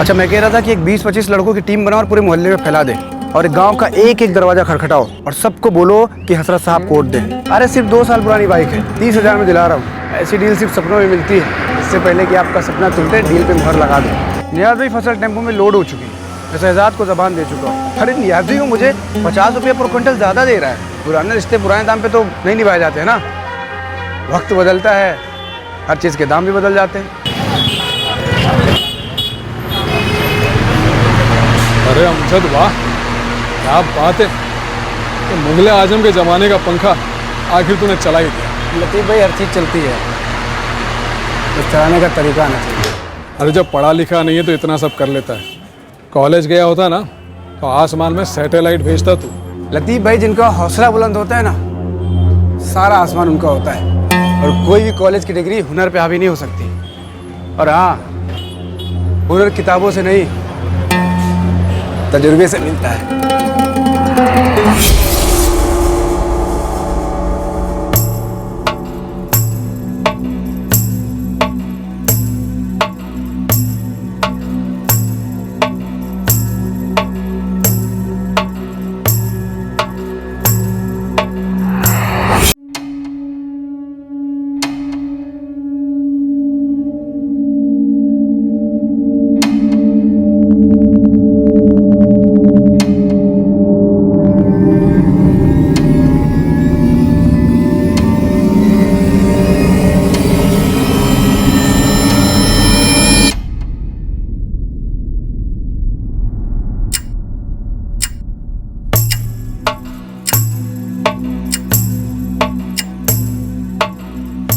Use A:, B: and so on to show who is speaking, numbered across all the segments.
A: अच्छा, मैं कह रहा था कि एक 20-25 लड़कों की टीम बनाओ और पूरे मोहल्ले में फैला दे और गांव का एक एक दरवाजा खटखटाओ और सबको बोलो कि हसरत साहब कोट दें। अरे सिर्फ 2 साल पुरानी बाइक है, 30,000 में दिला रहा हूँ। ऐसी डील सिर्फ सपनों में मिलती है। इससे पहले कि आपका सपना टूटे, डील पे मुहर लगा दो। नियाज़ भाई फसल टेम्पो में लोड हो चुकी है, मैं शहजाद को ज़बान दे चुका हूँ। अरे नियाज़ भाई को मुझे 50 रुपये पर क्विंटल ज़्यादा दे रहा है। पुराने रिश्ते पुराने दाम पे तो नहीं निभाए जाते हैं ना। वक्त बदलता है, हर चीज़ के दाम भी बदल जाते हैं।
B: अरे अमजद वाह, क्या बात है। तो मुगले आजम के ज़माने का पंखा आखिर तूने चला ही दिया।
A: लतीफ़ भाई, हर चीज़ चलती है, बस चलाने का तरीका आना चाहिए।
B: अरे जब पढ़ा लिखा नहीं है तो इतना सब कर लेता है। कॉलेज गया होता ना तो आसमान में सैटेलाइट भेजता तू।
A: लतीफ़ भाई, जिनका हौसला बुलंद होता है ना, सारा आसमान उनका होता है। और कोई भी कॉलेज की डिग्री हुनर पे हावी नहीं हो सकती। और हाँ, हुनर किताबों से नहीं, तजुर्बे से मिलता है।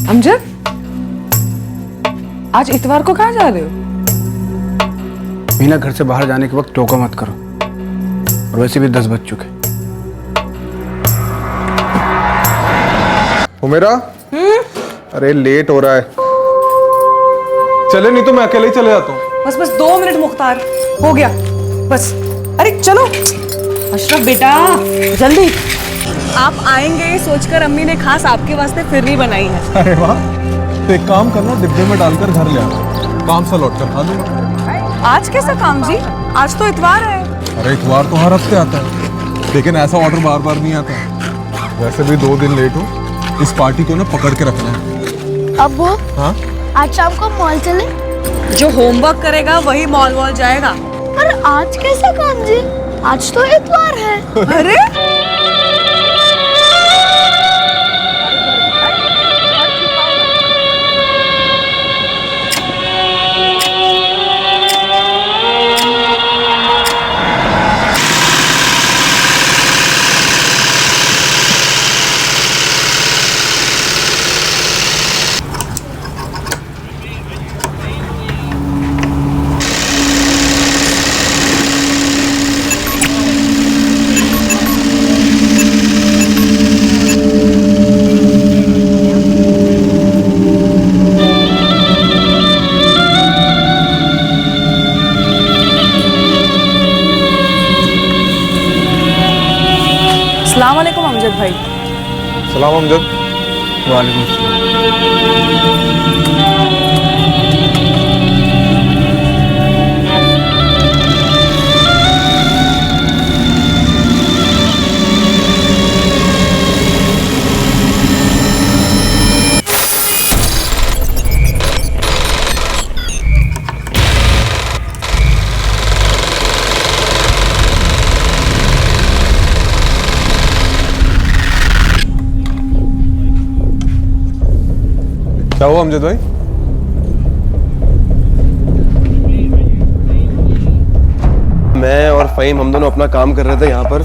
C: अमजद, आज इतवार को कहाँ जा रहे हो?
A: मीना, घर से बाहर जाने के वक्त टोका मत करो, और वैसे भी 10 बज चुके।
D: हुमेरा, अरे लेट हो रहा है, चले नहीं तो मैं अकेले ही चले जाता हूँ।
C: बस बस 2 मिनट मुख्तार, हो गया बस। अरे चलो अशरफ बेटा, जल्दी। आप आएंगे सोचकर अम्मी ने खास आपके वास्ते फिरनी बनाई है।
D: अरे वाह, तो एक काम करना, डिब्बे में डालकर घर ले आना, काम से लौट कर खा लूंगा।
C: आज कैसा काम जी? आज तो इतवार है।
D: अरे इतवार तो हर हफ्ते आता है, लेकिन ऐसा ऑर्डर बार बार नहीं आता। वैसे भी 2 दिन लेट हो, इस पार्टी को ना पकड़ के रखना है।
E: अब्बू,
D: हाँ,
E: आज शाम को मॉल चले?
C: जो होमवर्क करेगा वही मॉल वॉल जाएगा।
E: अरे आज कैसा काम जी? आज तो इतवार है।
C: अरे अस्सलामुअलैकुम अमजद भाई।
D: सलाम अमजद।
A: वालेकुम सलाम।
D: क्या हुआ अमजद भाई?
F: मैं और फ़हीम हम दोनों अपना काम कर रहे थे यहाँ पर।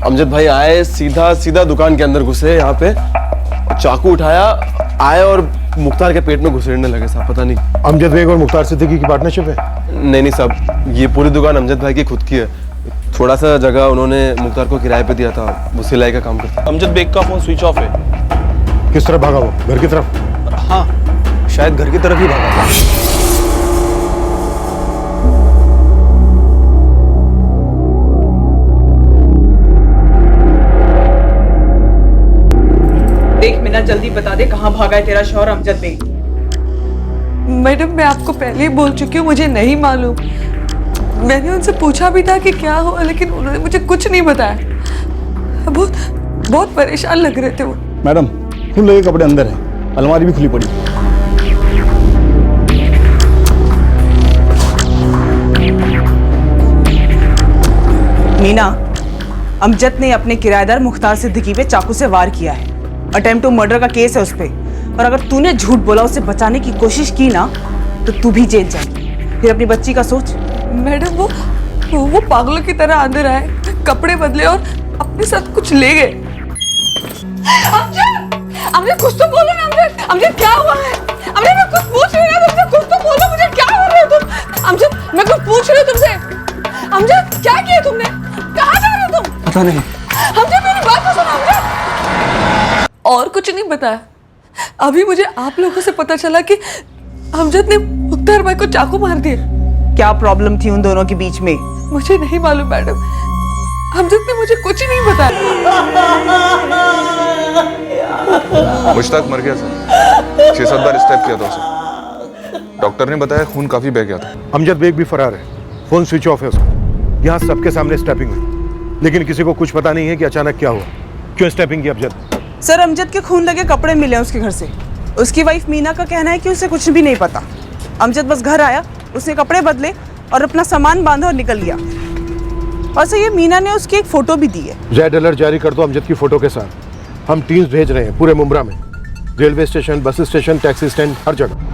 F: अमजद भाई आए, सीधा सीधा दुकान के अंदर घुसे, यहाँ पे चाकू उठाया, आए और मुख्तार के पेट में घुसेड़ने लगे साहब। पता नहीं।
G: अमजद बेग और मुख्तार सिद्दीकी की पार्टनरशिप है?
F: नहीं साहब, ये पूरी दुकान अमजद भाई की खुद की है। थोड़ा सा जगह उन्होंने मुख्तार को किराए पे दिया था, वो सिलाई का काम करता है।
H: अमजद बेग का फोन स्विच ऑफ है।
G: किस तरफ भागा वो? घर की तरफ?
H: हाँ, शायद घर की तरफ ही भागा था।
C: देख मीना, जल्दी बता दे कहाँ भागा है तेरा शौहर अमजद बेग। मैडम मैं आपको पहले ही बोल चुकी हूँ, मुझे नहीं मालूम। मैंने उनसे पूछा भी था कि क्या हुआ, लेकिन उन्होंने मुझे कुछ नहीं बताया। बहुत बहुत परेशान लग रहे थे वो।
H: मैडम खून लगे कपड़े अंदर है, अलमारी भी खुली पड़ी है।
C: मीना, अमजद ने अपने किराएदार मुख्तार सिद्दीकी पे चाकू से वार किया है। अटेम्प्ट टू मर्डर का केस है उस पे, और अगर तूने झूठ बोला, उसे बचाने की कोशिश की ना, तो तू भी जेल जाएगी। फिर अपनी बच्ची का सोच। मैडम वो पागलों की तरह अंदर आए, कपड़े बदले और अपने साथ कुछ ले गए। अमजद कुछ तो बोलो ना। अमजद क्या हुआ है? अमजद मैं कुछ पूछ रही हूँ तुमसे, कुछ तो बोलो मुझे, क्या कर रहे हो तुम? अमजद मैं कुछ पूछ रही हूँ तुमसे। अमजद क्या किया तुमने? कहाँ जा रहे हो तुम?
A: पता नहीं।
C: अमजद मेरी बात तो सुनो अमजद। और कुछ नहीं बताया। अभी मुझे आप लोगों से पता चला कि अमजद ने मुख्तार भाई को चाकू मार दिया। क्या प्रॉब्लम थी उन दोनों के बीच में? मुझे नहीं मालूम मैडम, अमजद ने मुझे कुछ नहीं बताया।
D: मुश्ताक मर गया सर, 6-7 बार स्टेप किया था उसे। डॉक्टर ने बताया खून काफी बह गया था।
G: अमजद बेग भी फरार है, फोन स्विच ऑफ है उसका। यहाँ सबके सामने स्टैपिंग हुई, लेकिन किसी को कुछ पता नहीं है कि अचानक क्या हुआ, क्यों स्टैपिंग की अमजद।
C: सर अमजद के खून लगे कपड़े मिले उसके घर से। उसकी वाइफ मीना का कहना है कि उसे कुछ भी नहीं पता। अमजद बस घर आया, उसने कपड़े बदले और अपना सामान बांधा और निकल गया। और सर ये मीना ने उसकी एक फोटो भी दी है।
G: रेड अलर्ट जारी कर दो अमजद की फोटो के साथ। हम टीम्स भेज रहे हैं पूरे मुंब्रा में, railway station, bus station, taxi stand, हर जगह।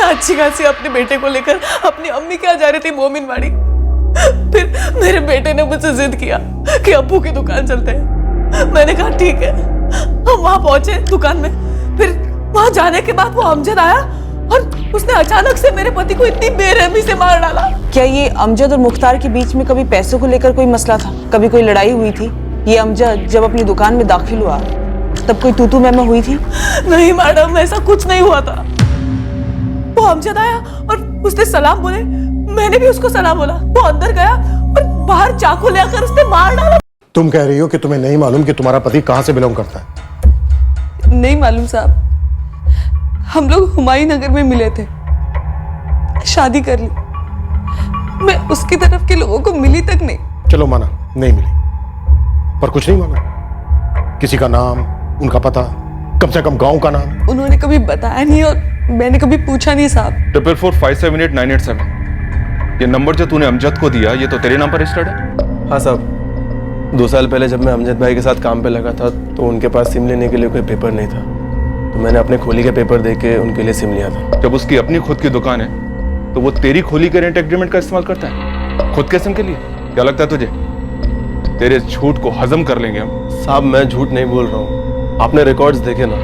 C: अच्छी खासी अपने बेटे को लेकर अपनी अम्मी के यहाँ जा रही थी मोमिनवाड़ी। फिर मेरे बेटे ने मुझसे जिद किया कि अब्बू की दुकान चलते हैं। मैंने कहा ठीक है। हम वहां पहुंचे दुकान में। फिर वहां जाने के बाद वो अमजद आया और उसने अचानक से मेरे पति को इतनी बेरहमी से मार डाला। क्या ये अमजद और मुख्तार के बीच में कभी पैसों को लेकर कोई मसला था? कभी कोई लड़ाई हुई थी? ये अमजद जब अपनी दुकान में दाखिल हुआ तब कोई तू मैं हुई थी? नहीं मैडम, ऐसा कुछ नहीं हुआ था। वो अमजद आया और उसने सलाम बोले, मैंने भी उसको सलाम बोला। वो अंदर गया और बाहर चाकू लेकर उसने मार डाला।
G: तुम कह रही हो कि तुम्हें नहीं मालूम कि तुम्हारा पति कहाँ से बिलोंग करता है?
C: नहीं मालूम साहब, हम लोग हुमायूं नगर में मिले थे, शादी कर ली। मैं उसकी तरफ के लोगों को मिली तक नहीं।
G: चलो माना नहीं मिली, पर कुछ नहीं मालूम किसी का नाम, उनका पता, कम से कम गांव का नाम?
C: उन्होंने कभी बताया नहीं और मैंने कभी पूछा नहीं साहब।
D: 444578987 ये नंबर जो तूने अमजद को दिया, ये तो तेरे नाम पर रजिस्टर्ड है?
F: हाँ साहब, 2 साल पहले जब मैं अमजद भाई के साथ काम पे लगा था तो उनके पास सिम लेने के लिए कोई पेपर नहीं था, तो मैंने अपने खोली के पेपर दे के उनके लिए सिम लिया था।
D: जब उसकी अपनी खुद की दुकान है तो वो तेरी खोली के रेंट एग्रीमेंट का इस्तेमाल करता है खुद के सिम के लिए? क्या लगता है तुझे तेरे झूठ को हजम कर लेंगे हम?
F: साहब मैं झूठ नहीं बोल रहा हूँ, आपने रिकॉर्ड्स देखे ना,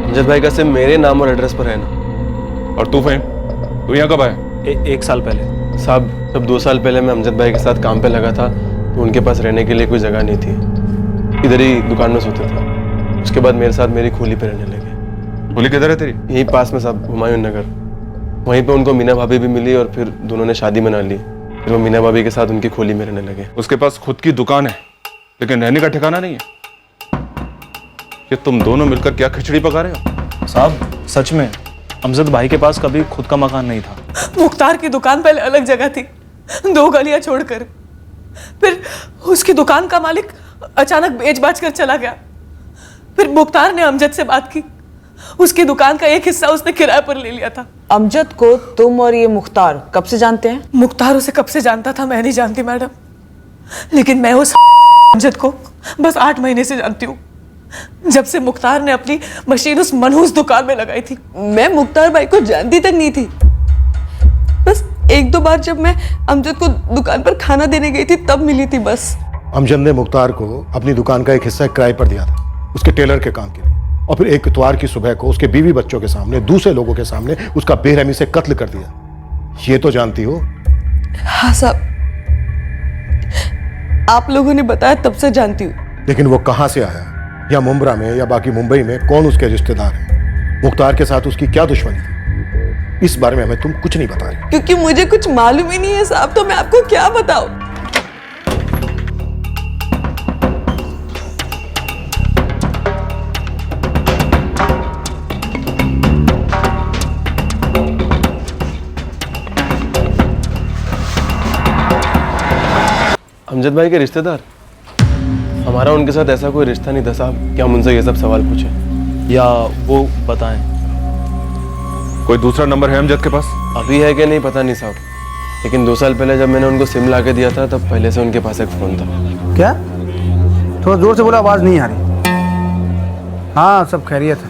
F: अमजद भाई का सिम मेरे नाम और एड्रेस पर है ना।
D: और तू फहीम, तू यहाँ कब आया?
H: 1 साल पहले।
F: साहब जब 2 साल पहले मैं अमजद भाई के साथ काम पे लगा था तो उनके पास रहने के लिए कोई जगह नहीं थी, इधर ही दुकान में सोते थे। उसके बाद मेरे साथ मेरी खोली पे रहने लगे।
D: खोली किधर है तेरी?
F: यहीं पास में साहब, हुमायूं नगर। वहीं पे उनको मीना भाभी भी मिली और फिर दोनों ने शादी मना ली। फिर वो मीना भाभी के साथ उनकी खोली में रहने लगे।
D: उसके पास खुद की दुकान है लेकिन रहने का ठिकाना नहीं है। ये तुम दोनों मिलकर क्या खिचड़ी पका रहे हो?
H: साहब सच में अमजद भाई के पास कभी खुद का मकान नहीं था।
C: मुख्तार की दुकान पहले अलग जगह थी, 2 गलियां छोड़कर। फिर उसकी दुकान का मालिक अचानक बेच-बाच कर चला गया। फिर मुख्तार ने अमजद से बात की, उसकी दुकान का एक हिस्सा उसने किराए पर ले लिया था। अमजद को तुम और ये मुख्तार कब से जानते हैं? मुख्तार उसे कब से जानता था मैं नहीं जानती मैडम, लेकिन मैं उस अमजद को बस 8 महीने से जानती हूँ, जब से मुख्तार ने अपनी मशीन उस मनहूस दुकान में लगाई थी। मैं मुख्तार भाई को जानती तक नहीं थी। बस 1-2 बार जब मैं अमजद को दुकान पर खाना देने गई थी तब मिली थी बस।
G: अमजद ने मुख्तार को अपनी दुकान का एक हिस्सा किराए पर दिया था उसके टेलर के काम के लिए, और फिर एक इतवार की सुबह को उसके बीवी बच्चों के सामने, दूसरे लोगों के सामने उसका बेरहमी से कत्ल कर दिया। ये तो जानती हो?
C: हाँ साहब, आप लोगों ने बताया तब से जानती हूँ।
G: लेकिन वो कहां से आया, या मुंब्रा में या बाकी मुंबई में कौन उसके रिश्तेदार हैं, मुख्तार के साथ उसकी क्या दुश्मनी थी, इस बारे में हमें तुम कुछ नहीं बता रहे।
C: क्योंकि मुझे कुछ मालूम ही नहीं है साहब, तो मैं आपको क्या बताऊं।
F: अमजद भाई के रिश्तेदार? हमारा उनके साथ ऐसा कोई रिश्ता नहीं था साहब कि हम उनसे ये सब सवाल पूछें।
H: या वो बताएं।
D: कोई दूसरा नंबर है अमजद के पास?
F: अभी है कि नहीं पता नहीं साहब, लेकिन 2 साल पहले जब मैंने उनको सिम ला के दिया था तब पहले से उनके पास एक फ़ोन था।
A: क्या? थोड़ा जोर से बोला, आवाज़ नहीं आ रही। हाँ सब खैरियत है,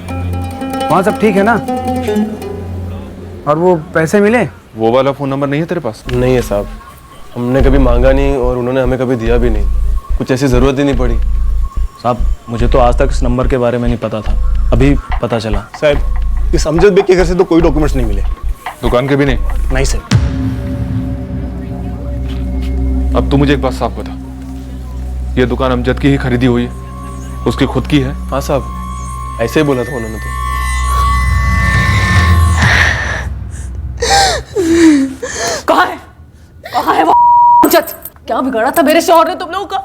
A: वहाँ सब ठीक है ना? और वो पैसे मिले?
D: वो वाला फोन नंबर नहीं है तेरे पास?
F: नहीं है साहब, हमने कभी मांगा नहीं और उन्होंने हमें कभी दिया भी नहीं, कुछ ऐसी ज़रूरत ही नहीं पड़ी।
H: साहब मुझे तो आज तक इस नंबर के बारे में नहीं पता था, अभी पता चला।
I: साहब इस अमजद बेग के घर से तो कोई डॉक्यूमेंट्स नहीं मिले।
D: दुकान के भी नहीं?
I: नहीं सर।
D: अब तू मुझे एक बात साफ बता, ये दुकान अमजद की ही खरीदी हुई है, उसकी खुद की है?
F: हाँ साहब, ऐसे ही बोला था उन्होंने तो।
C: कहाँ है? कहाँ है वो अमजद? क्या बिगाड़ा था मेरे शौहर ने तुम लोगों का?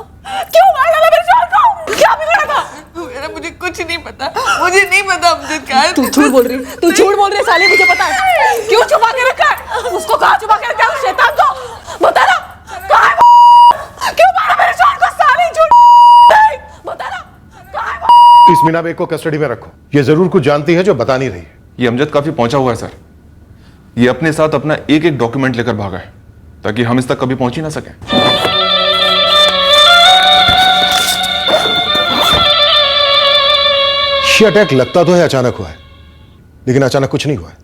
C: क्यों मार डाला मेरे शौहर को? क्या बिगाड़ा था? मेरा मुझे कुछ नहीं पता, मुझे नहीं पता अमजद क्या है। तू झूठ बोल रही, तू झूठ बोल रही साली, मुझे पता है। क्यों छुपा के रखा है? उसको कहाँ छुपा के रखा है? उस शैतान को बता ना, कहाँ है वो? क्यों मारा मेरे शौहर को साली? झूठ बता ना, कहाँ है वो?
G: इस मीना बेग को कस्टडी में रखो, ये जरूर कुछ जानती है जो बता नहीं रही है।
D: ये अमजद काफी पहुंचा हुआ है सर, ये अपने साथ अपना एक एक डॉक्यूमेंट लेकर भागा है ताकि हम इस तक कभी पहुंच ही ना सकें।
G: ये अटैक लगता तो है अचानक हुआ है, लेकिन अचानक कुछ नहीं हुआ है।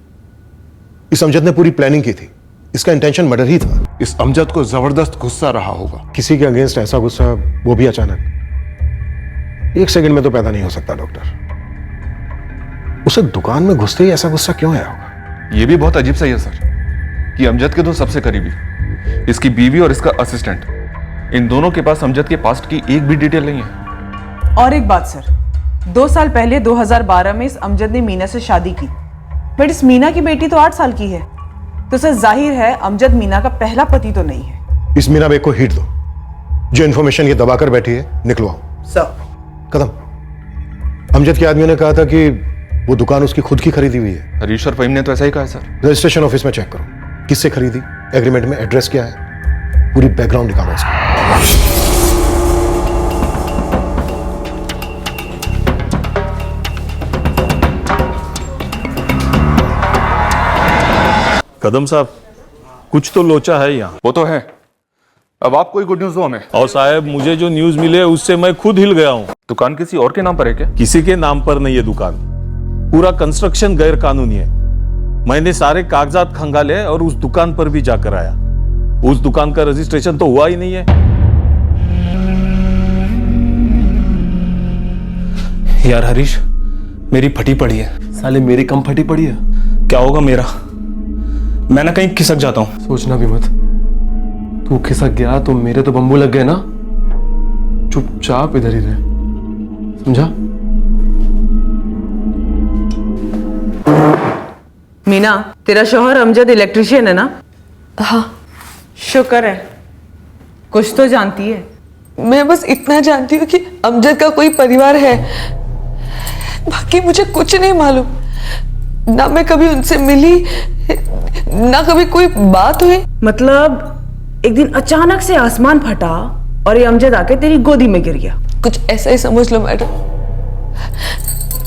G: इस अमजद ने पूरी प्लानिंग की थी, इसका इंटेंशन मर्डर ही था।
D: इस अमजद को जबरदस्त गुस्सा रहा होगा।
G: किसी के अगेंस्ट ऐसा गुस्सा, वो भी अचानक, 1 सेकंड में तो पैदा नहीं हो सकता डॉक्टर। उसे दुकान में घुसते ही ऐसा गुस्सा क्यों आया होगा?
D: ये भी बहुत अजीब सा ही है सर कि अमजद के 2 सबसे करीबी, इसकी बीवी और इसका असिस्टेंट, इन दोनों के पास अमजद के पास्ट की एक भी डिटेल नहीं है।
J: और एक बात सर, 2 साल पहले 2012 में इस अमजद ने मीना से शादी की, बट इस मीना की बेटी तो 8 साल की है, तो सर जाहिर है अमजद मीना का पहला पति तो नहीं है।
G: इस मीना बेग को हिट दो, जो इन्फॉर्मेशन ये दबाकर बैठी है निकलवाओ।
J: सर
G: कदम, अमजद के आदमियों ने कहा था कि वो दुकान उसकी खुद की खरीदी हुई है।
D: हरीश और फहीम ने तो ऐसा ही कहा है सर।
G: रजिस्ट्रेशन ऑफिस में चेक करो, किससे खरीदी, एग्रीमेंट में एड्रेस क्या है, पूरी बैकग्राउंड निकालो इसका।
K: कदम साहब कुछ तो लोचा है यहाँ।
D: वो तो है, अब आप कोई गुड न्यूज दो हमें।
K: और साहब मुझे जो न्यूज मिले उससे मैं खुद हिल गया हूँ।
D: दुकान किसी और के नाम पर है क्या?
K: किसी के नाम पर नहीं है दुकान, पूरा कंस्ट्रक्शन गैर कानूनी है। मैंने सारे कागजात खंगाले और उस दुकान पर भी जाकर आया, उस दुकान का रजिस्ट्रेशन तो हुआ ही नहीं है।
H: यार हरीश, मेरी फटी पड़ी है।
F: साले मेरी कम फटी पड़ी है।
H: क्या होगा मेरा? मैं ना कहीं खिसक जाता हूँ।
F: सोचना भी मत, तू खिसक गया तो मेरे तो बम्बू लग गए ना। चुपचाप इधर ही रहे, समझा?
J: मीना, तेरा शौहर अमजद इलेक्ट्रिशियन है ना?
C: हाँ।
J: शुक्र है, कुछ तो जानती है।
C: मैं बस इतना जानती हूँ कि अमजद का कोई परिवार है, बाकी मुझे कुछ नहीं मालूम। ना मैं कभी उनसे मिली, ना कभी कोई बात हुई।
J: मतलब एक दिन अचानक से आसमान फटा और ये अमजद आके तेरी गोदी में गिर गया।
C: कुछ ऐसा ही समझ लो मैडम,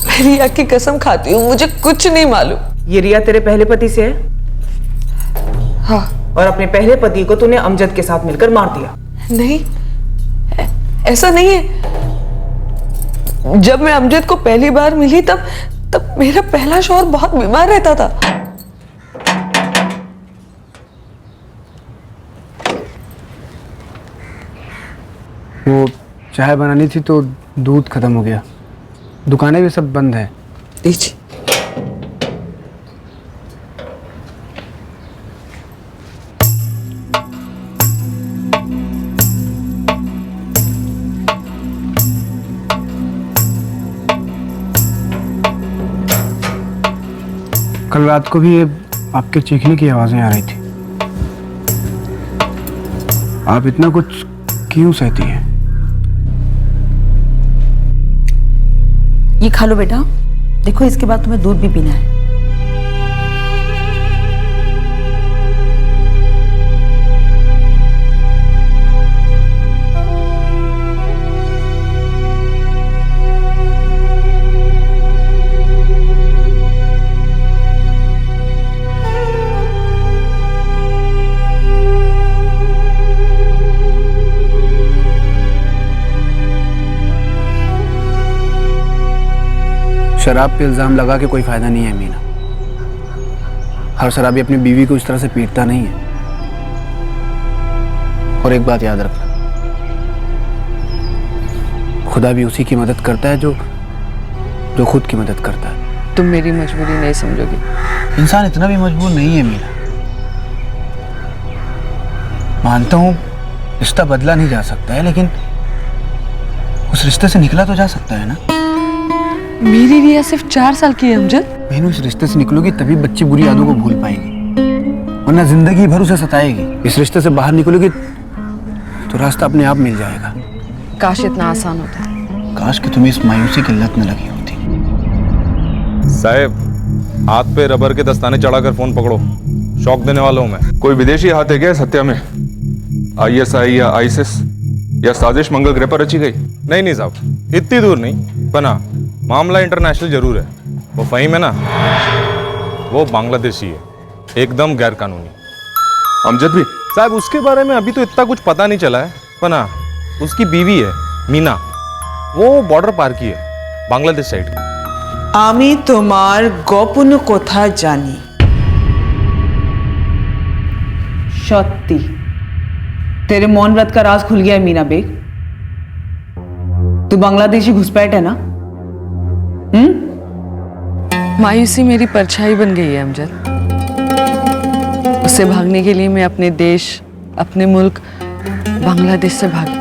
C: मेरी आँख की कसम खाती हूँ, मुझे कुछ नहीं मालूम।
J: ये रिया तेरे पहले पति से है?
C: हाँ।
J: और अपने पहले पति को तूने अमजद के साथ मिलकर मार दिया?
C: नहीं, ऐसा नहीं है। जब मैं अमजद को पहली बार मिली तब मेरा पहला शौहर बहुत बीमार रहता था।
A: वो चाय बनानी थी तो दूध खत्म हो गया, दुकानें भी सब बंद हैं।
C: लीजिए।
A: कल रात को भी ये आपके चीखने की आवाजें आ रही थी। आप इतना कुछ क्यों सहती हैं?
L: ये खा लो बेटा, देखो इसके बाद तुम्हें दूध भी पीना है।
A: शराब पे इल्जाम लगा के कोई फायदा नहीं है मीना। हर शराबी अपनी बीवी को इस तरह से पीटता नहीं है। और एक बात याद रखना, खुदा भी उसी की मदद करता है जो खुद की मदद करता है।
C: तुम मेरी मजबूरी नहीं समझोगी।
A: इंसान इतना भी मजबूर नहीं है मीना। मानता हूं रिश्ता बदला नहीं जा सकता है, लेकिन उस रिश्ते से निकला तो जा सकता है ना।
C: मेरी रिया सिर्फ 4 साल की है अमजद।
A: बहनों, इस रिश्ते से निकलोगी तभी बच्ची बुरी यादों को भूल पाएगी, वरना जिंदगी भर उसे सताएगी। इस रिश्ते से बाहर निकलोगी तो रास्ता अपने आप मिल जाएगा।
C: काश इतना आसान होता।
A: काश कि तुम्हें इस मायूसी की लत न लगी होती।
K: साहब, हाथ पे रबर के दस्ताने चढ़ाकर फोन पकड़ो, शौक देने वाला हूं मैं।
D: कोई विदेशी हाथ है क्या इस हत्या में? ISI या ISIS या साजिश मंगल ग्रह पर रची गई?
K: नहीं साहब, इतनी दूर नहीं, पर हाँ, मामला इंटरनेशनल जरूर है। वो फहीम है ना, वो बांग्लादेशी है, एकदम गैर कानूनी।
D: अमजद भी?
K: साहब, उसके बारे में अभी तो इतना कुछ पता नहीं चला है, पर हाँ, उसकी बीवी है मीना, वो बॉर्डर पार की है, बांग्लादेश साइड की।
J: আমি তোমার গোপন কথা জানি। সত্যি तेरे मौन व्रत का राज खुल गया है मीना बेग। तू बांग्लादेशी घुसपैठ है ना?
C: मायूसी मेरी परछाई बन गई है अमजद। उससे भागने के लिए मैं अपने देश, अपने मुल्क बांग्लादेश से भागी।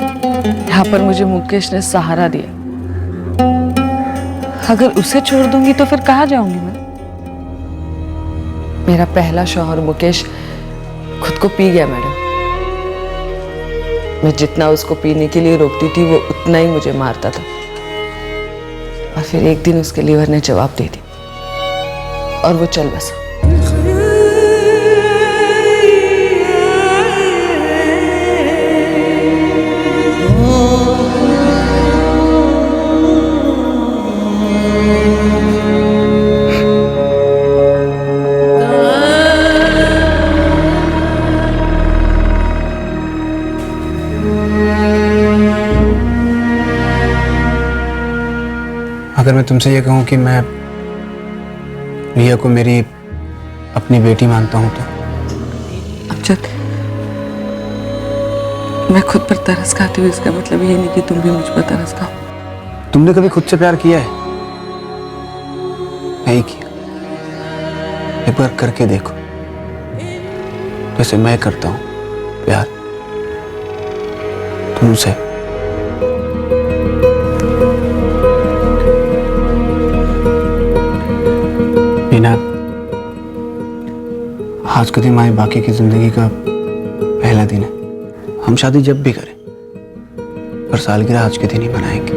C: यहाँ पर मुझे मुकेश ने सहारा दिया। अगर उसे छोड़ दूंगी तो फिर कहाँ जाऊंगी मैं? मेरा पहला शौहर मुकेश खुद को पी गया मैडम। मैं जितना उसको पीने के लिए रोकती थी वो उतना ही मुझे मारता था। और फिर एक दिन उसके लीवर ने जवाब दे दिया और वो चल बसा।
A: अगर मैं तुमसे ये कहूं कि मैं रिया को मेरी अपनी बेटी मानता हूं तो?
C: अमजद, मैं खुद पर तरस खाती हूँ, इसका मतलब ये नहीं कि तुम भी मुझ पर तरस खाओ।
A: तुमने कभी खुद से प्यार किया है? नहीं किया। एक बार करके देखो, जैसे मैं करता हूं प्यार तुमसे। मीना, आज का दिन हमारी बाकी की जिंदगी का पहला दिन है। हम शादी जब भी करें पर सालगिरह आज के दिन ही मनाएंगे,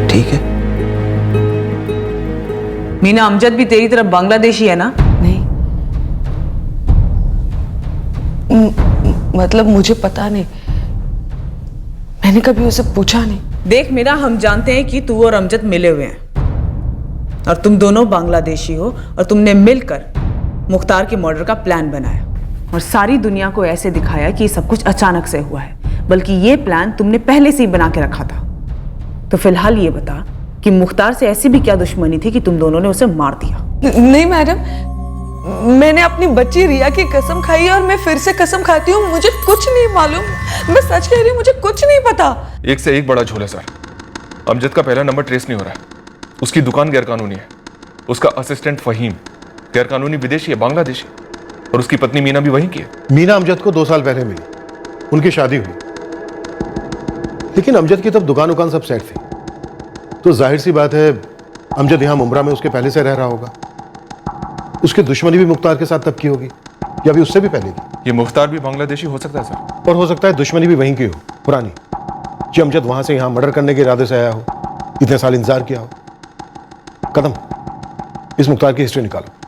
A: ठीक है?
J: मीना, अमजद भी तेरी तरफ बांग्लादेशी है ना?
C: नहीं, मतलब मुझे पता नहीं, मैंने कभी उसे पूछा नहीं।
J: देख मीना, हम जानते हैं कि तू और अमजद मिले हुए हैं और तुम दोनों बांग्लादेशी हो और तुमने मिलकर मुख्तार के मर्डर का प्लान बनाया और सारी दुनिया को ऐसे दिखाया कि सब कुछ अचानक से हुआ है, बल्कि ये प्लान तुमने पहले से ही बना के रखा था। तो फिलहाल ये बता कि मुख्तार से ऐसी भी क्या दुश्मनी थी कि तुम दोनों ने उसे मार दिया?
C: नहीं मैडम, मैंने अपनी बच्ची रिया की कसम खाई और मैं फिर से कसम खाती हूँ, मुझे कुछ नहीं मालूम। मैं सच कह रही हूँ, मुझे कुछ नहीं पता।
D: एक से एक बड़ा झोल है सर। अमजद का पहला नंबर ट्रेस नहीं हो रहा है। उसकी दुकान गैरकानूनी है, उसका असिस्टेंट फहीम गैरकानूनी विदेशी है, बांग्लादेशी, और उसकी पत्नी मीना भी वहीं की है।
G: मीना अमजद को 2 साल पहले मिली, उनकी शादी हुई, लेकिन अमजद की तब दुकान सब सेट थी, तो जाहिर सी बात है अमजद यहाँ मुमरा में उसके पहले से रह रहा होगा। उसकी दुश्मनी भी मुख्तार के साथ तब की होगी या अभी उससे भी पहले की।
D: ये मुख्तार भी बांग्लादेशी हो सकता है सर।
G: और हो सकता है दुश्मनी भी वहीं की हो, पुरानी, कि अमजद वहां से यहाँ मर्डर करने के इरादे से आया हो, इतने साल इंतजार किया हो। कदम, इस मुख्तार की हिस्ट्री निकालो।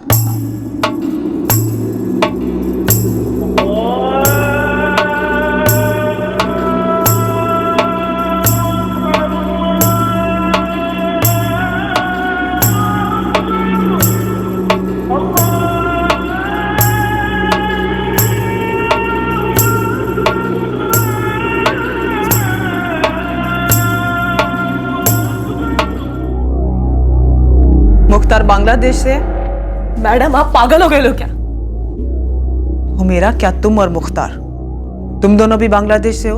J: मुख्तार बांग्लादेश से?
C: मैडम आप पागल हो गए लो क्या?
J: हुमेरा, क्या तुम और मुख्तार, तुम दोनों भी बांग्लादेश से हो?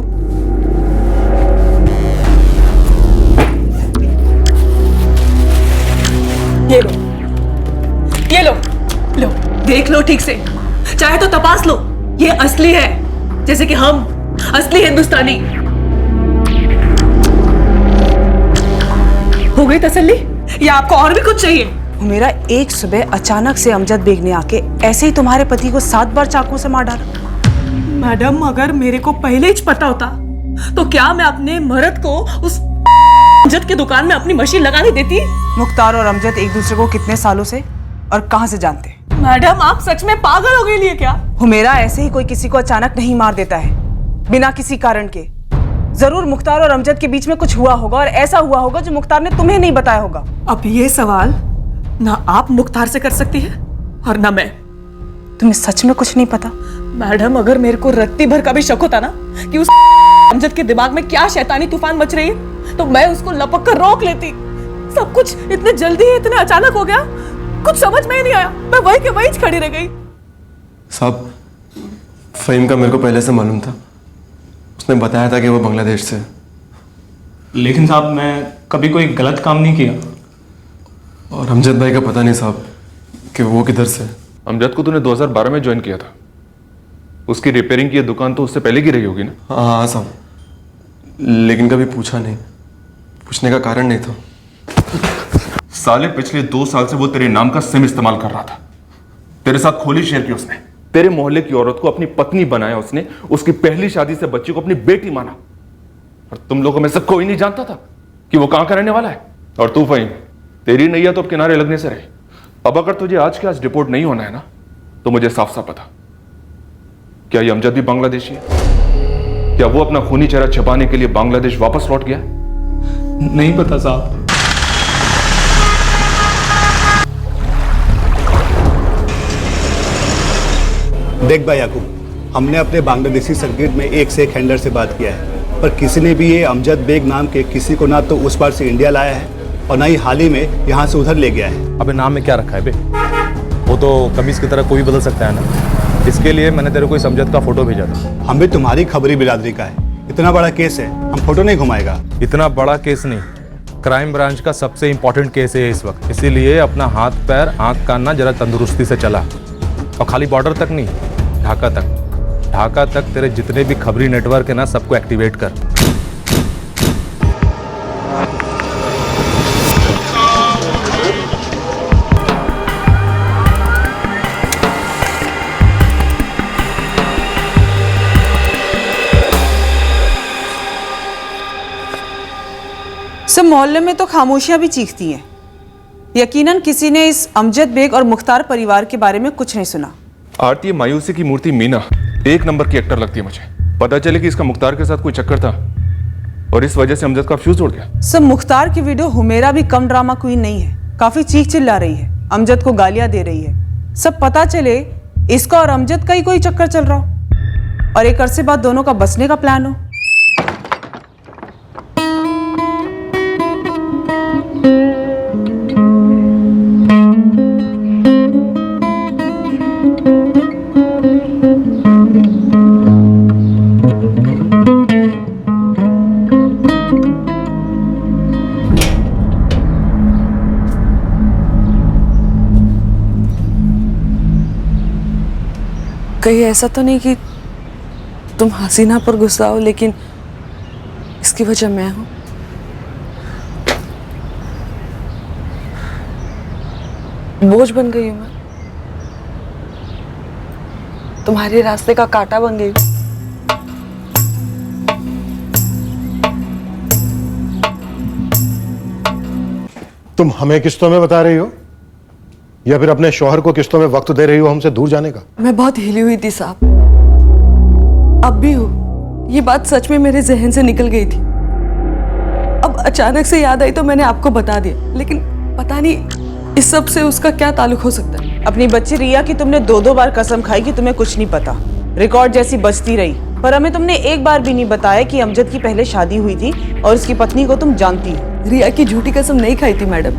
C: ये लो, ये लो, लो देख लो ठीक से, चाहे तो तपास लो, ये असली है, जैसे कि हम असली हिंदुस्तानी। हो गई तसल्ली या आपको और भी कुछ चाहिए?
J: मेरा एक सुबह अचानक से अमजद बेग ने आके ऐसे ही तुम्हारे पति को 7 बार चाकू से मार डाला।
C: मैडम अगर मेरे को पहले ही पता होता तो क्या मैं अपने मर्द को उस अमजद की दुकान में अपनी मशीन लगाने देती?
J: मुख्तार और अमजद एक दूसरे को कितने सालों से और कहां से जानते हैं?
C: मैडम आप सच में पागल हो गई लिए क्या?
J: हुमेरा, ऐसे ही कोई किसी को अचानक नहीं मार देता है बिना किसी कारण के। जरूर मुख्तार और अमजद के बीच में कुछ हुआ होगा और ऐसा हुआ होगा जो मुख्तार ने तुम्हें नहीं बताया होगा।
C: अब ये सवाल ना आप मुख्तार से कर सकती है और ना मैं।
J: तुम्हें सच में कुछ नहीं पता?
C: मैडम अगर मेरे को रत्ती भर का भी शक होता ना कि उस अमजद के दिमाग में क्या शैतानी तूफान मच रही है तो मैं उसको लपक कर रोक लेती। सब कुछ इतने जल्दी इतने अचानक हो गया, कुछ समझ में ही नहीं आया। मैं वही के वही खड़ी रह गई।
F: साहब, फहीम का मेरे को पहले से मालूम था। उसने बताया था कि वो बांग्लादेश से।
H: लेकिन साहब मैं कभी कोई गलत काम नहीं किया।
F: और अमजद भाई का पता नहीं साहब कि वो किधर से।
D: अमजद को तूने 2012 में ज्वाइन किया था। उसकी रिपेयरिंग की दुकान तो उससे पहले की रही होगी ना?
F: हाँ साहब, लेकिन कभी पूछा नहीं। पूछने का कारण नहीं था।
D: साले पिछले 2 साल से वो तेरे नाम का सिम इस्तेमाल कर रहा था। तेरे साथ खोली शेयर की उसने। तेरे मोहल्ले की औरत को अपनी पत्नी बनाया उसने। उसकी पहली शादी से बच्ची को अपनी बेटी माना। और तुम लोगों में से कोई नहीं जानता था कि वो कहां का रहने वाला है। और तू फहीम, तेरी नैया तो अब किनारे लगने से रही। अब अगर तुझे आज के आज डिपोर्ट नहीं होना है ना तो मुझे साफ साफ पता, क्या ये अमजद भी बांग्लादेशी है? क्या वो अपना खूनी चेहरा छिपाने के लिए बांग्लादेश वापस लौट गया?
H: नहीं पता साहब।
I: देख भाई याकूब, हमने अपने बांग्लादेशी सर्किट में एक से एक हैंडलर से बात किया है, पर किसी ने भी ये अमजद बेग नाम के किसी को ना तो उस पार से इंडिया लाया है और ना ही हाल ही में यहाँ से उधर ले गया है।
K: अबे नाम में क्या रखा है बे? वो तो कमीज की तरह कोई भी बदल सकता है ना। इसके लिए मैंने तेरे को इस अमजद का फोटो भेजा था।
I: हम भी तुम्हारी खबरी बिरादरी का है। इतना बड़ा केस है, हम फोटो नहीं घुमाएगा।
K: इतना बड़ा केस नहीं, क्राइम ब्रांच का सबसे इंपॉर्टेंट केस है इस वक्त। इसीलिए अपना हाथ पैर आंख कान ना जरा तंदुरुस्ती से चला। और खाली बॉर्डर तक नहीं, ढाका तक। ढाका तक तेरे जितने भी खबरी नेटवर्क है ना, सबको एक्टिवेट कर।
J: सब मोहल्ले में तो खामोशियां भी चीखती हैं। यकीनन किसी ने इस अमजद बेग और मुख्तार परिवार के बारे में कुछ नहीं सुना।
D: आरती मायूसी की मूर्ति मीना 1 नंबर की एक्टर लगती है मुझे। पता चले कि इसका मुख्तार के साथ कोई चक्कर था और इस वजह से अमजद का फ्यूज उड़ गया।
J: सब मुख्तार की वीडियो हुमेरा भी कम ड्रामा क्वीन नहीं है। काफी चीख चिल्ला रही है, अमजद को गालियां दे रही है। सब पता चले इसका और अमजद का ही कोई चक्कर चल रहा हो और एक अरसे बाद दोनों का बसने का प्लान हो।
C: कहीं ऐसा तो नहीं कि तुम हसीना पर गुस्सा हो लेकिन इसकी वजह मैं हूं? बोझ बन गई हूँ मैं, तुम्हारे रास्ते का कांटा बन गई हूँ।
G: तुम हमें किस्तों में बता रही हो या फिर अपने शौहर को किस्तों में वक्त दे रही हो हमसे दूर जाने का?
C: मैं बहुत हिली हुई थी साहब, अब भी हूँ। ये बात सच में मेरे जहन से निकल गई थी। अब अचानक से याद आई तो मैंने आपको बता दिया, लेकिन पता नहीं इस सब से उसका क्या ताल्लुक हो सकता है।
J: अपनी बच्ची रिया की तुमने 2-2 बार कसम खाई कि तुम्हें कुछ नहीं पता, रिकॉर्ड जैसी बजती रही, पर हमें तुमने एक बार भी नहीं बताया कि अमजद की पहले शादी हुई थी और उसकी पत्नी को तुम जानती हो।
C: रिया की झूठी कसम नहीं खाई थी मैडम,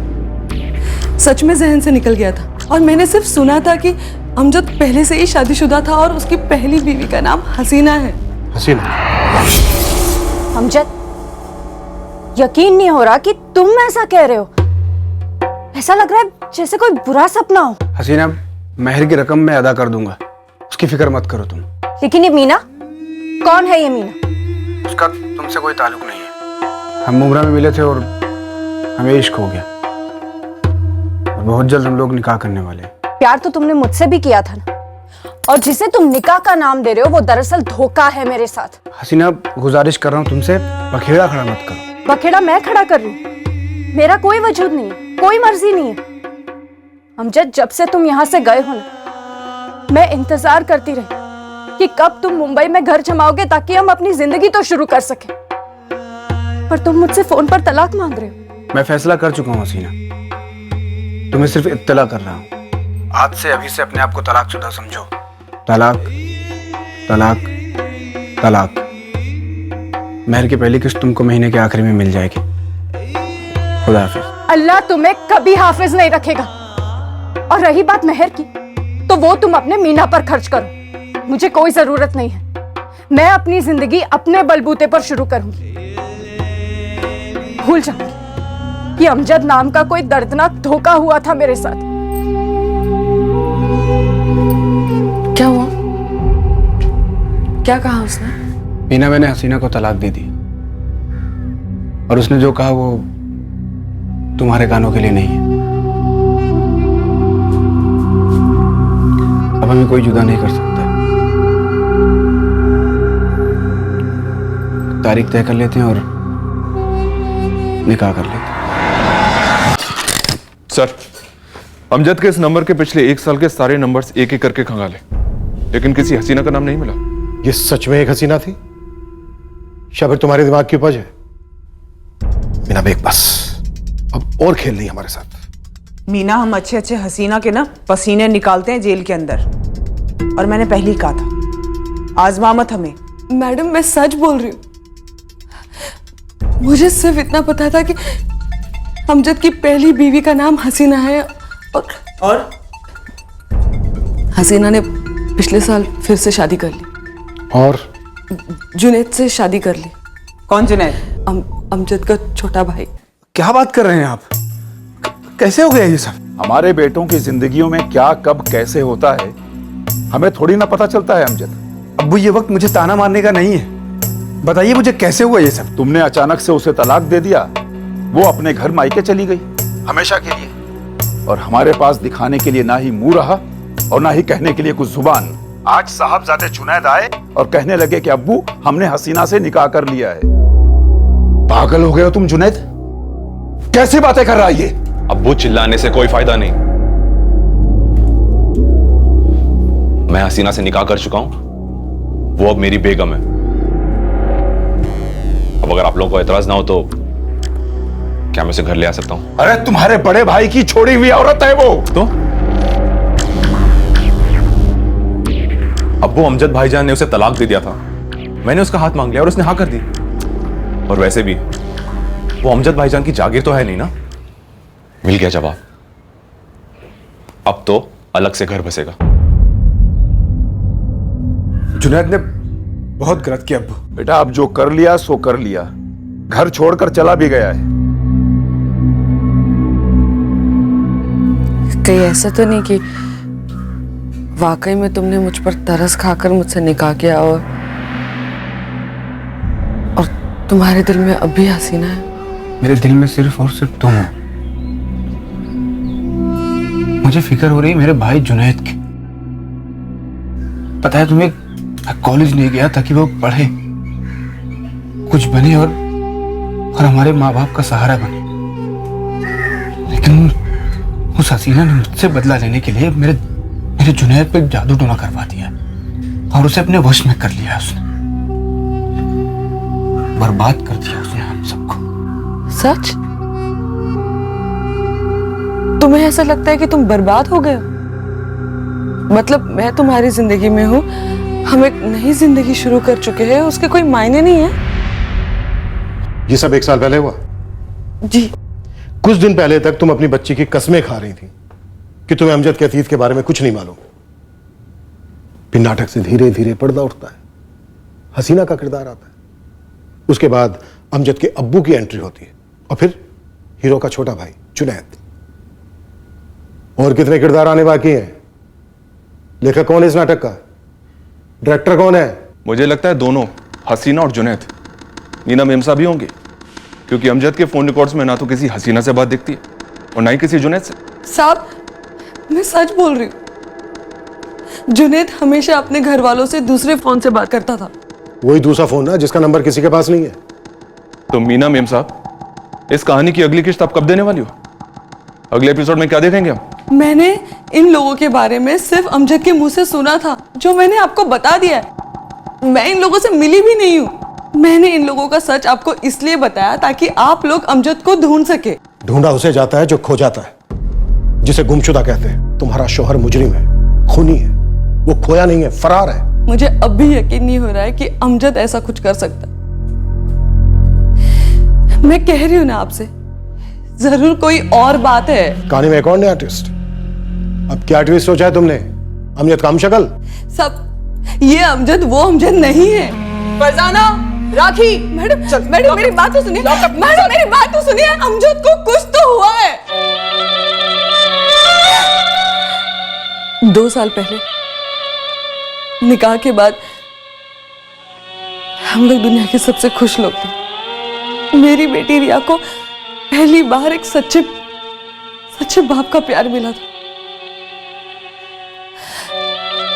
C: सच में जहन से निकल गया था। और मैंने सिर्फ सुना था कि अमजद पहले से ही शादीशुदा था और उसकी पहली बीवी का नाम हसीना है।
G: हसीना?
E: अमजद, यकीन नहीं हो रहा कि तुम ऐसा कह रहे हो। ऐसा लग रहा है जैसे कोई बुरा सपना हो।
A: हसीना, महर की रकम मैं अदा कर दूंगा, उसकी फिक्र मत करो तुम।
E: लेकिन ये मीना, कौन है ये मीना?
A: उसका तुमसे कोई ताल्लुक नहीं है। हम मुमरा में मिले थे और हमें इश्क हो गया और बहुत जल्द हम लोग निकाह करने वाले हैं।
E: प्यार तो तुमने मुझसे भी किया था ना, और जिसे तुम निकाह का नाम दे रहे हो वो दरअसल धोखा है मेरे साथ।
A: हसीना, गुजारिश कर रहा हूँ तुमसे, बखेड़ा खड़ा मत करो।
E: बखेड़ा मैं खड़ा कर रही हूँ? मेरा कोई वजूद नहीं है, कोई मर्जी नहीं है। अमजद, जब से तुम यहाँ से गए हो ना, मैं इंतजार करती रही कि कब तुम मुंबई में घर जमाओगे ताकि हम अपनी जिंदगी तो शुरू कर सके। पर तुम मुझसे फोन पर तलाक मांग रहे हो।
A: मैं फैसला कर चुका हूँ हसीना, तुम्हें सिर्फ इत्तला कर रहा हूँ। आज से अभी से अपने आप को तलाकशुदा समझो। तलाक, तलाक, तलाक। महर की पहली किस्त तुमको महीने के आखिरी में मिल जाएगी। खुदा हाफिज।
E: अल्लाह तुम्हें कभी हाफिज नहीं रखेगा। और रही बात महर की, तो वो तुम अपने मीना पर खर्च करो, मुझे कोई जरूरत नहीं है। मैं अपनी जिंदगी अपने बलबूते पर शुरू करूंगी। भूल जाऊंगी कि अमजद नाम का कोई दर्दनाक धोखा हुआ था मेरे साथ।
C: क्या हुआ? क्या कहा उसने?
A: मीना, मैंने हसीना को तलाक दे दी और उसने जो कहा वो तुम्हारे कानों के लिए नहीं है। अब हमें कोई जुदा नहीं कर सकता। तारीख तय कर लेते हैं और निकाह कर लेते हैं।
D: सर, अमजद के इस नंबर के पिछले 1 साल के सारे नंबर्स एक एक करके खंगाले, लेकिन किसी हसीना का नाम नहीं मिला।
G: ये सच में एक हसीना थी या फिर तुम्हारे दिमाग की उपज है? मीना बेग, बस अब और खेल नहीं हमारे साथ।
J: मीना, हम अच्छे अच्छे हसीना के ना पसीने निकालते हैं जेल के अंदर, और मैंने पहले ही कहा था, आजमा मत हमें।
C: मैडम, मैं सच बोल रही हूँ। मुझे सिर्फ इतना पता था कि अमजद की पहली बीवी का नाम हसीना है और हसीना ने पिछले साल फिर से शादी कर ली
G: और
C: जुनैद से शादी कर ली।
J: कौन जुनैद?
C: अमजद का छोटा भाई।
A: क्या बात कर रहे हैं आप? कैसे हो गया ये सब?
M: हमारे बेटों की जिंदगियों में क्या कब कैसे होता है हमें थोड़ी ना पता चलता है अमजद।
A: अब्बू, ये वक्त मुझे ताना मारने का नहीं है, बताइए मुझे कैसे हुआ ये सब?
M: तुमने अचानक से उसे तलाक दे दिया, वो अपने घर मायके चली गई हमेशा के लिए, और हमारे पास दिखाने के लिए ना ही मुंह रहा और ना ही कहने के लिए कुछ जुबान। आज साहबजादे जुनैद आए और कहने लगे कि अब्बू, हमने हसीना से निकाह कर लिया है। पागल हो गए हो तुम जुनैद? कैसी बातें कर रहा है ये?
K: अब्बू, चिल्लाने से कोई फायदा नहीं। मैं हसीना से निकाह कर चुका हूं, वो अब मेरी बेगम है। अब अगर आप लोगों को एतराज ना हो तो क्या मैं उसे घर ले आ सकता हूं?
M: अरे तुम्हारे बड़े भाई की छोड़ी हुई औरत है वो।
K: तो अब्बू, अमजद भाईजान ने उसे तलाक दे दिया था, मैंने उसका हाथ मांग लिया और उसने हाँ कर दी। और वैसे भी वो अमजद भाईजान की जागीर तो है नहीं ना। मिल गया जवाब, अब तो अलग से घर बसेगा।
A: जुनैद ने बहुत गलत किया अब्बू।
M: बेटा, अब जो कर लिया सो कर लिया, घर छोड़कर चला भी गया है।
C: कहीं ऐसा तो नहीं कि वाकई में तुमने मुझ पर तरस खाकर मुझसे निकाह किया और तुम्हारे दिल में अब भी हसीना है?
A: मेरे दिल में सिर्फ और सिर्फ तुम हो। मुझे फिक्र हो रही है मेरे भाई जुनैद की। पता है तुम्हें, कॉलेज नहीं गया ताकि वो पढ़े, कुछ बने और हमारे माँ बाप का सहारा बने। लेकिन उस हसीना ने मुझसे बदला लेने के लिए मेरे जुनैद पे जादू टोना करवा दिया और उसे अपने वश में कर लिया। उसने बर्बाद कर दिया उसने हम सबको।
C: सच? तुम्हें ऐसा लगता है कि तुम बर्बाद हो गए हो? मतलब मैं तुम्हारी जिंदगी में हूँ, हम एक नई जिंदगी शुरू कर चुके हैं, उसके कोई मायने नहीं है।
G: ये सब 1 साल पहले हुआ?
C: जी।
G: कुछ दिन पहले तक तुम अपनी बच्ची की कस्में खा रही थी कि तुम्हें अमजद के अतीत के बारे में कुछ नहीं मालूम। फिर नाटक से धीरे धीरे पर्दा उठता है, हसीना का किरदार आता है, उसके बाद अमजद के अब्बू की एंट्री होती है और फिर हीरो का छोटा भाई जुनैद। और कितने किरदार आने बाकी हैं? लेखक कौन है इस नाटक का? डायरेक्टर कौन है?
D: मुझे लगता है दोनों, हसीना और जुनैद। मीना मेमसा भी होंगे, क्योंकि अमजद के फोन रिकॉर्ड्स में ना तो किसी हसीना से बात दिखती है और ना ही किसी जुनैद से।
C: साहब, मैं सच बोल रही हूँ। जुनैद हमेशा अपने घर वालों से दूसरे फोन से बात करता था।
G: वही दूसरा फोन ना जिसका नंबर किसी के पास नहीं है।
D: तो मीना मेमसा, इस कहानी की अगली किस्त आप कब देने वाली हो? अगले एपिसोड में क्या देखेंगे हम?
C: मैंने इन लोगों के बारे में सिर्फ अमजद के मुंह से सुना था, जो मैंने आपको बता दिया है। मैं इन लोगों से मिली भी नहीं हूँ। मैंने इन लोगों का सच आपको इसलिए बताया ताकि आप लोग अमजद को ढूंढ सके।
G: ढूंढा उसे जाता है जो खो जाता है, जिसे गुमशुदा कहते हैं। तुम्हारा शौहर मुजरिम है, खूनी है, वो खोया नहीं है, फरार है।
C: मुझे अब भी यकीन नहीं हो रहा है कि अमजद ऐसा कुछ कर सकता। मैं कह रही हूं ना आपसे, जरूर कोई और बात है।
G: कहानी में एक और नया ट्विस्ट। अब क्या ट्विस्ट सोचा है तुमने? अमजद का हमशक्ल?
C: सब ये अमजद वो अमजद नहीं है। फरजाना, राखी, मैडम मैडम मेरी बात तो सुनिए। मैडम मेरी बात तो सुनिए। अमजद को कुछ तो हुआ है। 2 साल पहले निकाह के बाद हम लोग दुनिया के सबसे खुश लोग थे। मेरी बेटी रिया को पहली बार एक सच्चे बाप का प्यार मिला था।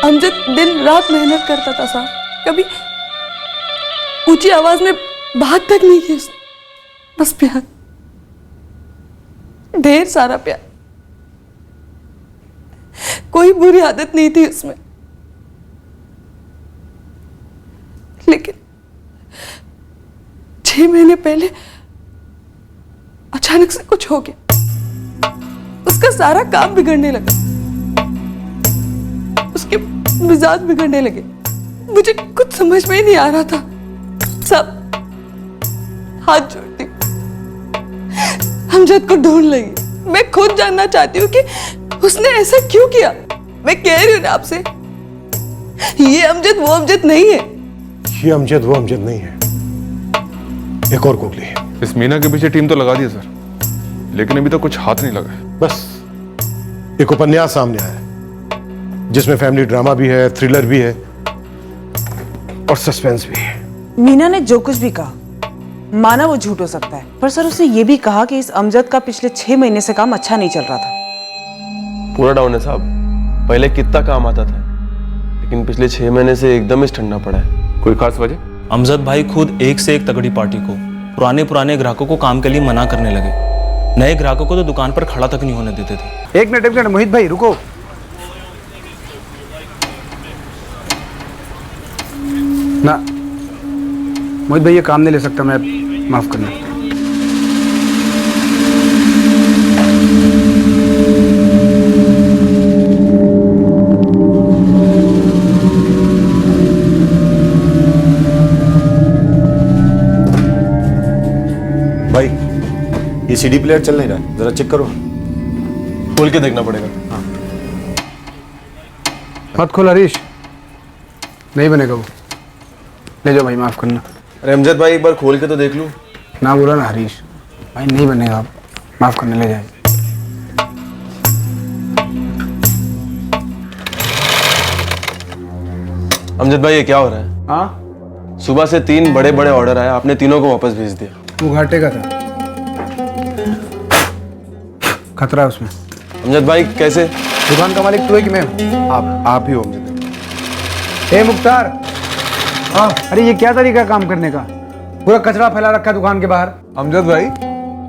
C: अमजद दिन रात मेहनत करता था साहब, कभी ऊंची आवाज में बात तक नहीं की उसने। बस प्यार, ढेर सारा प्यार, कोई बुरी आदत नहीं थी उसमें। लेकिन 6 महीने पहले अचानक से कुछ हो गया। उसका सारा काम बिगड़ने लगा, उसके मिजाज बिगड़ने लगे। मुझे कुछ समझ में ही नहीं आ रहा था। सब हाथ जोड़ती हूं, अमजद को ढूंढ लेंगे। मैं खुद जानना चाहती हूँ कि उसने ऐसा क्यों किया। मैं कह रही हूँ ना आपसे, ये अमजद वो अमजद नहीं है।
G: ये अमजद वो अमजद नहीं है। एक और गोगली है।
D: इस मीना के पीछे टीम तो लगा दी है सर, लेकिन अभी तक कुछ हाथ नहीं लगा है।
G: बस एक उपन्यास सामने आया है जिसमें फैमिली ड्रामा भी है, थ्रिलर भी है और सस्पेंस भी है।
J: मीना ने जो कुछ भी कहा, माना वो झूठ हो सकता है, पर सर उसने ये भी कहा कि इस अमजद का पिछले 6 महीने से काम अच्छा नहीं चल रहा था।
F: पूरा डाउन है साहब। पहले कितना काम आता था, लेकिन पिछले 6 महीने से एकदम ही ठंडा पड़ा है।
D: कोई खास वजह?
H: अमजद भाई खुद एक से एक तगड़ी पार्टी को, पुराने ग्राहकों को काम के लिए मना करने लगे। नए ग्राहकों को तो दुकान पर खड़ा तक नहीं होने देते थे।
A: एक मिनट मोहित भाई रुको। ना मोहित भाई ये काम नहीं ले सकता मैं, माफ करना।
F: भाई ये सीडी प्लेयर चल नहीं रहा, जरा चेक करो। खोल के देखना पड़ेगा। हाँ।
A: मत खोल हरीश, नहीं बनेगा वो। ले जाओ भाई, माफ करना।
F: अरे अमजद भाई एक बार खोल के तो देख लूं।
A: ना बोला ना हरीश भाई, नहीं बनेगा, आप माफ करने ले जाए।
F: अमजद भाई ये क्या हो रहा है?
A: हाँ,
F: सुबह से 3 बड़े बड़े ऑर्डर आए, आपने तीनों को वापस भेज दिया।
A: वो घाटे का था, खतरा है उसमें।
F: अमजद भाई कैसे?
A: दुकान का मालिक तू है कि मैं हूँ? आप ही हो अमजद। ए मुख्तार, अरे ये क्या तरीका है काम करने का? पूरा कचरा फैला रखा है दुकान के बाहर।
B: अमजद भाई,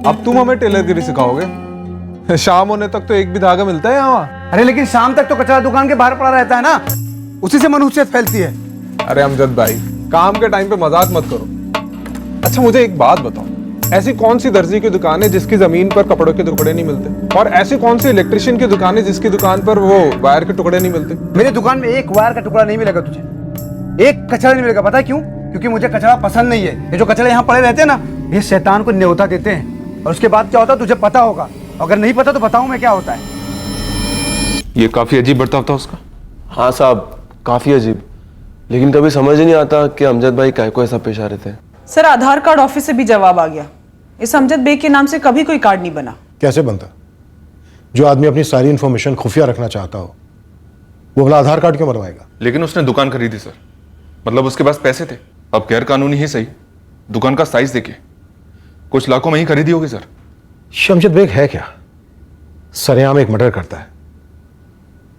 B: अब तुम हमें टेलरगिरी सिखाओगे? शाम होने तक तो एक भी धागा मिलता है यहाँ।
A: अरे लेकिन शाम तक तो कचरा दुकान के बाहर पड़ा रहता है ना, उसी से मनुष्यत फैलती है।
B: अरे अमजद भाई, काम के टाइम पे मजाक मत करो। अच्छा मुझे एक बात बताओ, ऐसी कौन सी दर्जी की दुकान है जिसकी जमीन पर कपड़ों के टुकड़े नहीं मिलते? और ऐसी कौन सी इलेक्ट्रिशियन की दुकान है जिसकी दुकान पर वो वायर के टुकड़े नहीं मिलते?
A: मेरी दुकान में एक वायर का टुकड़ा नहीं मिलेगा तुझे, एक कचरा नहीं मिलेगा। पता है क्यों? क्योंकि मुझे कचरा पसंद नहीं है। ये जो कचरे यहाँ पड़े रहते हैं ना, ये शैतान को न्योता देते हैं, और उसके बाद क्या होता है तुझे पता होगा। अगर नहीं पता तो बताऊं मैं क्या होता है।
D: ये काफी अजीब बर्ताव था उसका।
F: हाँ साहब, काफी अजीब, लेकिन कभी समझ ही नहीं आता कि अमजद भाई काहे को ऐसा पेश आ रहे थे।
J: सर आधार कार्ड ऑफिस से भी जवाब आ गया, इस अमजद बेग के नाम से कभी कोई कार्ड नहीं बना।
G: कैसे बनता? जो आदमी अपनी सारी इंफॉर्मेशन खुफिया रखना चाहता हो, वो वाला आधार कार्ड क्यों बनवाएगा?
D: लेकिन उसने दुकान खरीदी सर, मतलब उसके पास पैसे थे। अब गैर कानूनी ही सही, दुकान का साइज देखिए, कुछ लाखों में ही खरीदी होगी सर।
G: अमजद बेग है क्या? सरेआम एक मर्डर करता है।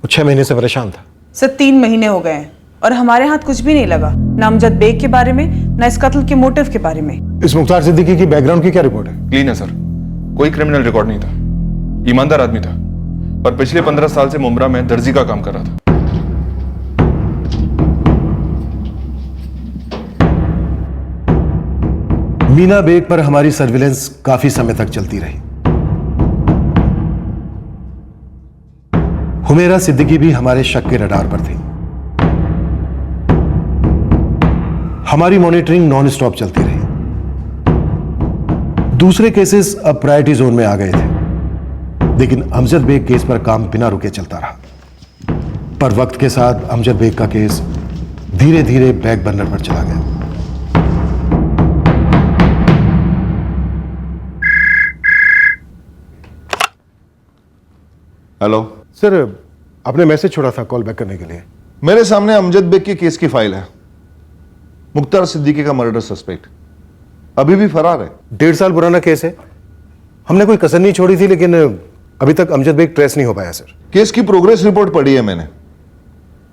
G: वो 6 महीने से परेशान था।
J: सर 3 महीने हो गए हैं और हमारे हाथ कुछ भी नहीं लगा, ना अमजद बेग के बारे में, ना इस कत्ल के मोटिव के बारे में।
G: इस मुख्तार सिद्दीकी की बैकग्राउंड की क्या रिपोर्ट है?
D: क्लीन है सर, कोई क्रिमिनल रिकॉर्ड नहीं था, ईमानदार आदमी था, और पिछले 15 साल से मुंब्रा में दर्जी का काम कर रहा था।
G: मीना बेग पर हमारी सर्विलेंस काफी समय तक चलती रही। हुमेरा सिद्दीकी भी हमारे शक के रडार पर थी। हमारी मॉनिटरिंग नॉन स्टॉप चलती रही। दूसरे केसेस अब प्रायोरिटी जोन में आ गए थे, लेकिन अमजद बेग केस पर काम बिना रुके चलता रहा। पर वक्त के साथ अमजद बेग का केस धीरे धीरे बैक बर्नर पर चला गया।
N: हेलो
G: सर, आपने मैसेज छोड़ा था कॉल बैक करने के लिए।
N: मेरे सामने अमजद बेग के केस की फाइल है। मुख्तार सिद्दीकी का मर्डर सस्पेक्ट अभी भी फरार है।
G: 1.5 साल पुराना केस है। हमने कोई कसर नहीं छोड़ी थी, लेकिन अभी तक अमजद बेग ट्रेस नहीं हो पाया सर।
N: केस की प्रोग्रेस रिपोर्ट पढ़ी है मैंने।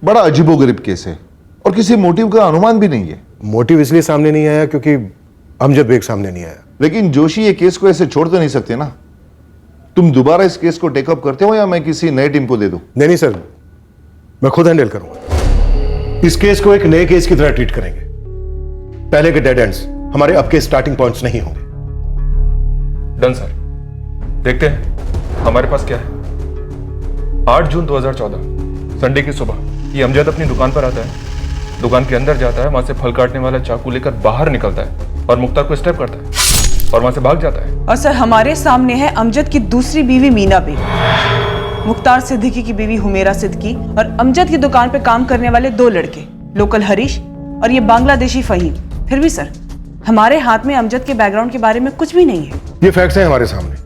N: बड़ा अजीबोगरीब केस है और किसी मोटिव का अनुमान भी नहीं है।
G: मोटिव इसलिए सामने नहीं आया क्योंकि अमजद बेग सामने नहीं आया।
N: लेकिन जोशी ये केस को ऐसे छोड़ तो नहीं सकते ना। तुम दोबारा इस केस को टेकअप करते हो या मैं किसी नए टीम को दे दूं?
G: नहीं सर, मैं खुद हैंडल करूंगा। इस केस को एक नए केस की तरह ट्रीट करेंगे। पहले के डेड एंड्स हमारे अब के स्टार्टिंग पॉइंट्स नहीं होंगे।
D: डन सर, देखते हैं हमारे पास क्या है। 8 जून 2014 संडे की सुबह ये अमजद अपनी दुकान पर आता है, दुकान के अंदर जाता है, वहां से फल काटने वाला चाकू लेकर बाहर निकलता है और मुख्तार को स्टेप करता है और वहां से भाग जाता है।
J: और सर हमारे सामने है अमजद की दूसरी बीवी मीना बेग, मुख्तार सिद्दीकी की बीवी हुमेरा सिद्दीकी, और अमजद की दुकान पे काम करने वाले 2 लड़के, लोकल हरीश और ये बांग्लादेशी फहीम। फिर भी सर हमारे हाथ में अमजद के बैकग्राउंड के बारे में कुछ भी नहीं है।
G: ये फैक्ट्स हैं हमारे सामने।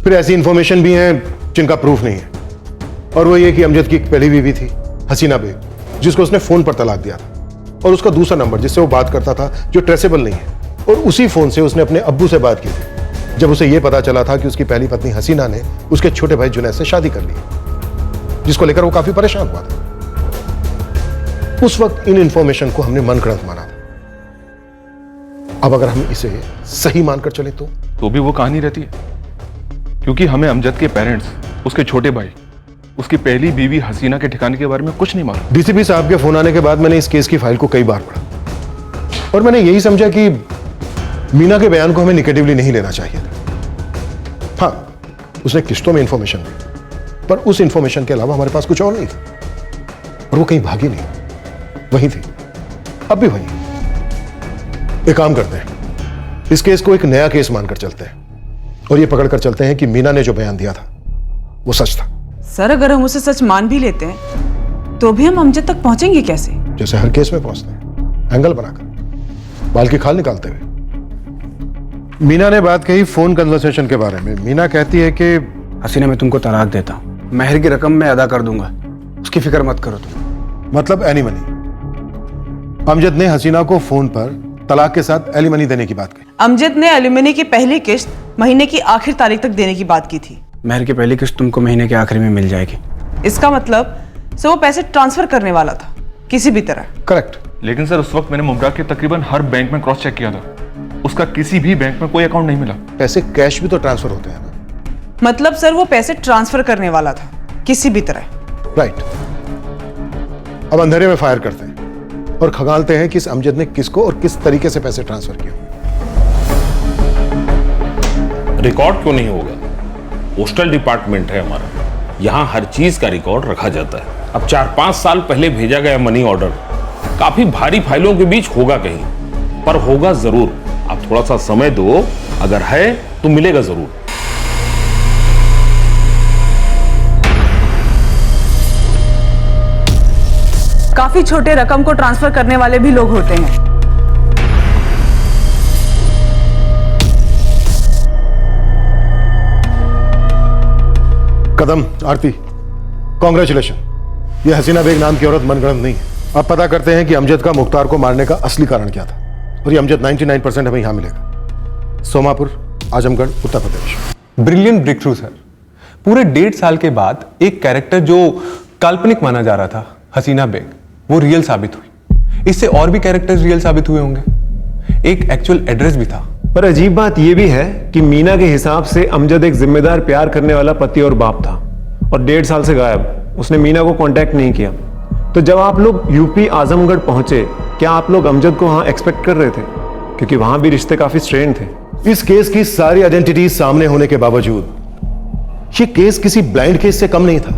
G: फिर ऐसी इंफॉर्मेशन भी हैं जिनका प्रूफ नहीं है, और वो ये कि अमजद की एक पहली बीवी थी हसीना बेग, जिसको उसने फोन पर तलाक दिया था, और उसका दूसरा नंबर जिससे वो बात करता था जो ट्रेसेबल नहीं है, और उसी फोन से उसने अपने अब्बू से बात की थी जब उसे यह पता चला था कि उसकी पहली पत्नी हसीना ने उसके छोटे भाई जुनैद से शादी कर ली, जिसको लेकर वो काफी परेशान हुआ था। उस वक्त इन इंफॉर्मेशन को हमने मनगढ़ंत माना था। अब अगर हम इसे सही मानकर चले तो
D: भी वो कहानी रहती है, क्योंकि हमें अमजद के पेरेंट्स, उसके छोटे भाई, उसकी पहली बीवी हसीना के ठिकाने के बारे में कुछ नहीं मालूम।
G: डीसीपी साहब के फोन आने के बाद मैंने इस केस की फाइल को कई बार पढ़ा, और मैंने यही समझा कि मीना के बयान को हमें निगेटिवली नहीं लेना चाहिए था। हाँ, उसने किश्तों में इंफॉर्मेशन दी, पर उस इंफॉर्मेशन के अलावा हमारे पास कुछ और नहीं था, और वो कहीं भागी नहीं, वहीं थी, अब भी वहीं। एक काम करते हैं, इस केस को एक नया केस मानकर चलते हैं, और ये पकड़कर चलते हैं कि मीना ने जो बयान दिया था वो सच था।
J: सर अगर हम उसे सच मान भी लेते हैं तो भी हम अमजद तक पहुंचेंगे कैसे?
G: जैसे हर केस में पहुंचते हैं, एंगल बनाकर, बाल की खाल निकालते हुए। मीना ने बात कही फोन कन्वर्सेशन के बारे में। मीना कहती है कि
A: हसीना मैं तुमको तलाक देता हूँ, महर की रकम मैं अदा कर दूंगा, उसकी फिक्र मत करो तुम।
G: मतलब एलिमनी। अमजद ने हसीना को फोन पर तलाक के साथ एलिमनी देने की बात कही।
J: अमजद ने एलिमनी की पहली किस्त महीने की आखिर तारीख तक देने की बात की थी।
A: महर की पहली किस्त तुमको महीने के आखिरी में मिल जाएगी।
J: इसका मतलब सर वो पैसे ट्रांसफर करने वाला था किसी भी तरह।
A: करेक्ट।
D: लेकिन सर उस वक्त मैंने मुमरा के तकरीबन हर बैंक में क्रॉस चेक किया था, उसका किसी भी बैंक में कोई अकाउंट नहीं मिला।
G: पैसे कैश भी तो ट्रांसफर होते हैं ना।
J: मतलब सर वो पैसे ट्रांसफर करने वाला था किसी भी तरह।
G: राइट। अब अंधेरे में फायर करते हैं और खगालते हैं कि इस अमजद ने किसको और किस तरीके से पैसे ट्रांसफर किए।
O: रिकॉर्ड क्यों नहीं होगा? पोस्टल डिपार्टमेंट है हमारा, यहां हर चीज का रिकॉर्ड रखा जाता है। अब 4-5 साल पहले भेजा गया मनी ऑर्डर काफी भारी फाइलों के बीच होगा कहीं, पर होगा जरूर। आप थोड़ा सा समय दो, अगर है तो मिलेगा जरूर।
J: काफी छोटे रकम को ट्रांसफर करने वाले भी लोग होते हैं।
G: कदम, आरती, कॉन्ग्रेचुलेशन। ये हसीना बेग नाम की औरत मनगढ़ंत नहीं है। अब पता करते हैं कि अमजद का मुख्तार को मारने का असली कारण क्या था, और ये अमजद 99% हमें यहां मिलेगा। Somapur, Azamgarh, Uttar Pradesh.
B: Brilliant breakthrough sir. पूरे 1.5 साल के बाद एक कैरेक्टर जो काल्पनिक माना जा रहा था, हसीना बेग, वो रियल साबित हुई। इससे और भी कैरेक्टर्स रियल साबित हुए होंगे। एक एक्चुअल एड्रेस भी था।
P: पर अजीब बात यह भी है कि मीना के हिसाब से अमजद एक जिम्मेदार प्यार करने वाला पति और बाप था, और 1.5 साल से गायब। उसने मीना को कांटेक्ट नहीं किया। तो जब आप लोग यूपी आजमगढ़ पहुंचे, क्या आप लोग अमजद को वहां एक्सपेक्ट कर रहे थे? क्योंकि वहां भी रिश्ते काफी स्ट्रेन थे।
G: इस केस की सारी आइडेंटिटी सामने होने के बावजूद ये केस किसी ब्लाइंड केस से कम नहीं था।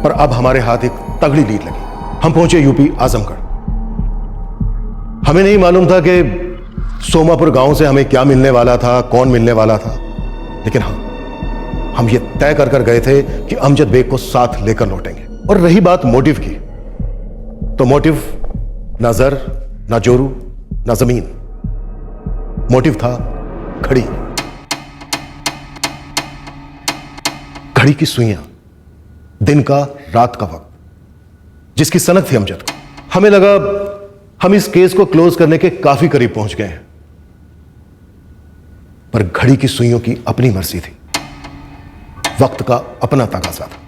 G: पर अब हमारे हाथ एक तगड़ी लीड लगी। हम पहुंचे यूपी आजमगढ़। हमें नहीं मालूम था कि सोमापुर गांव से हमें क्या मिलने वाला था, कौन मिलने वाला था, लेकिन हाँ, हम ये तय कर गए थे कि अमजद बेग को साथ लेकर लौटेंगे। और रही बात मोटिव की, तो मोटिव ना जर, ना जोरू, ना जमीन। मोटिव था घड़ी। घड़ी की सुइयां, दिन का, रात का वक्त, जिसकी सनक थी अमजद को। हमें लगा हम इस केस को क्लोज करने के काफी करीब पहुंच गए हैं, पर घड़ी की सुइयों की अपनी मर्जी थी, वक्त का अपना तकाजा था।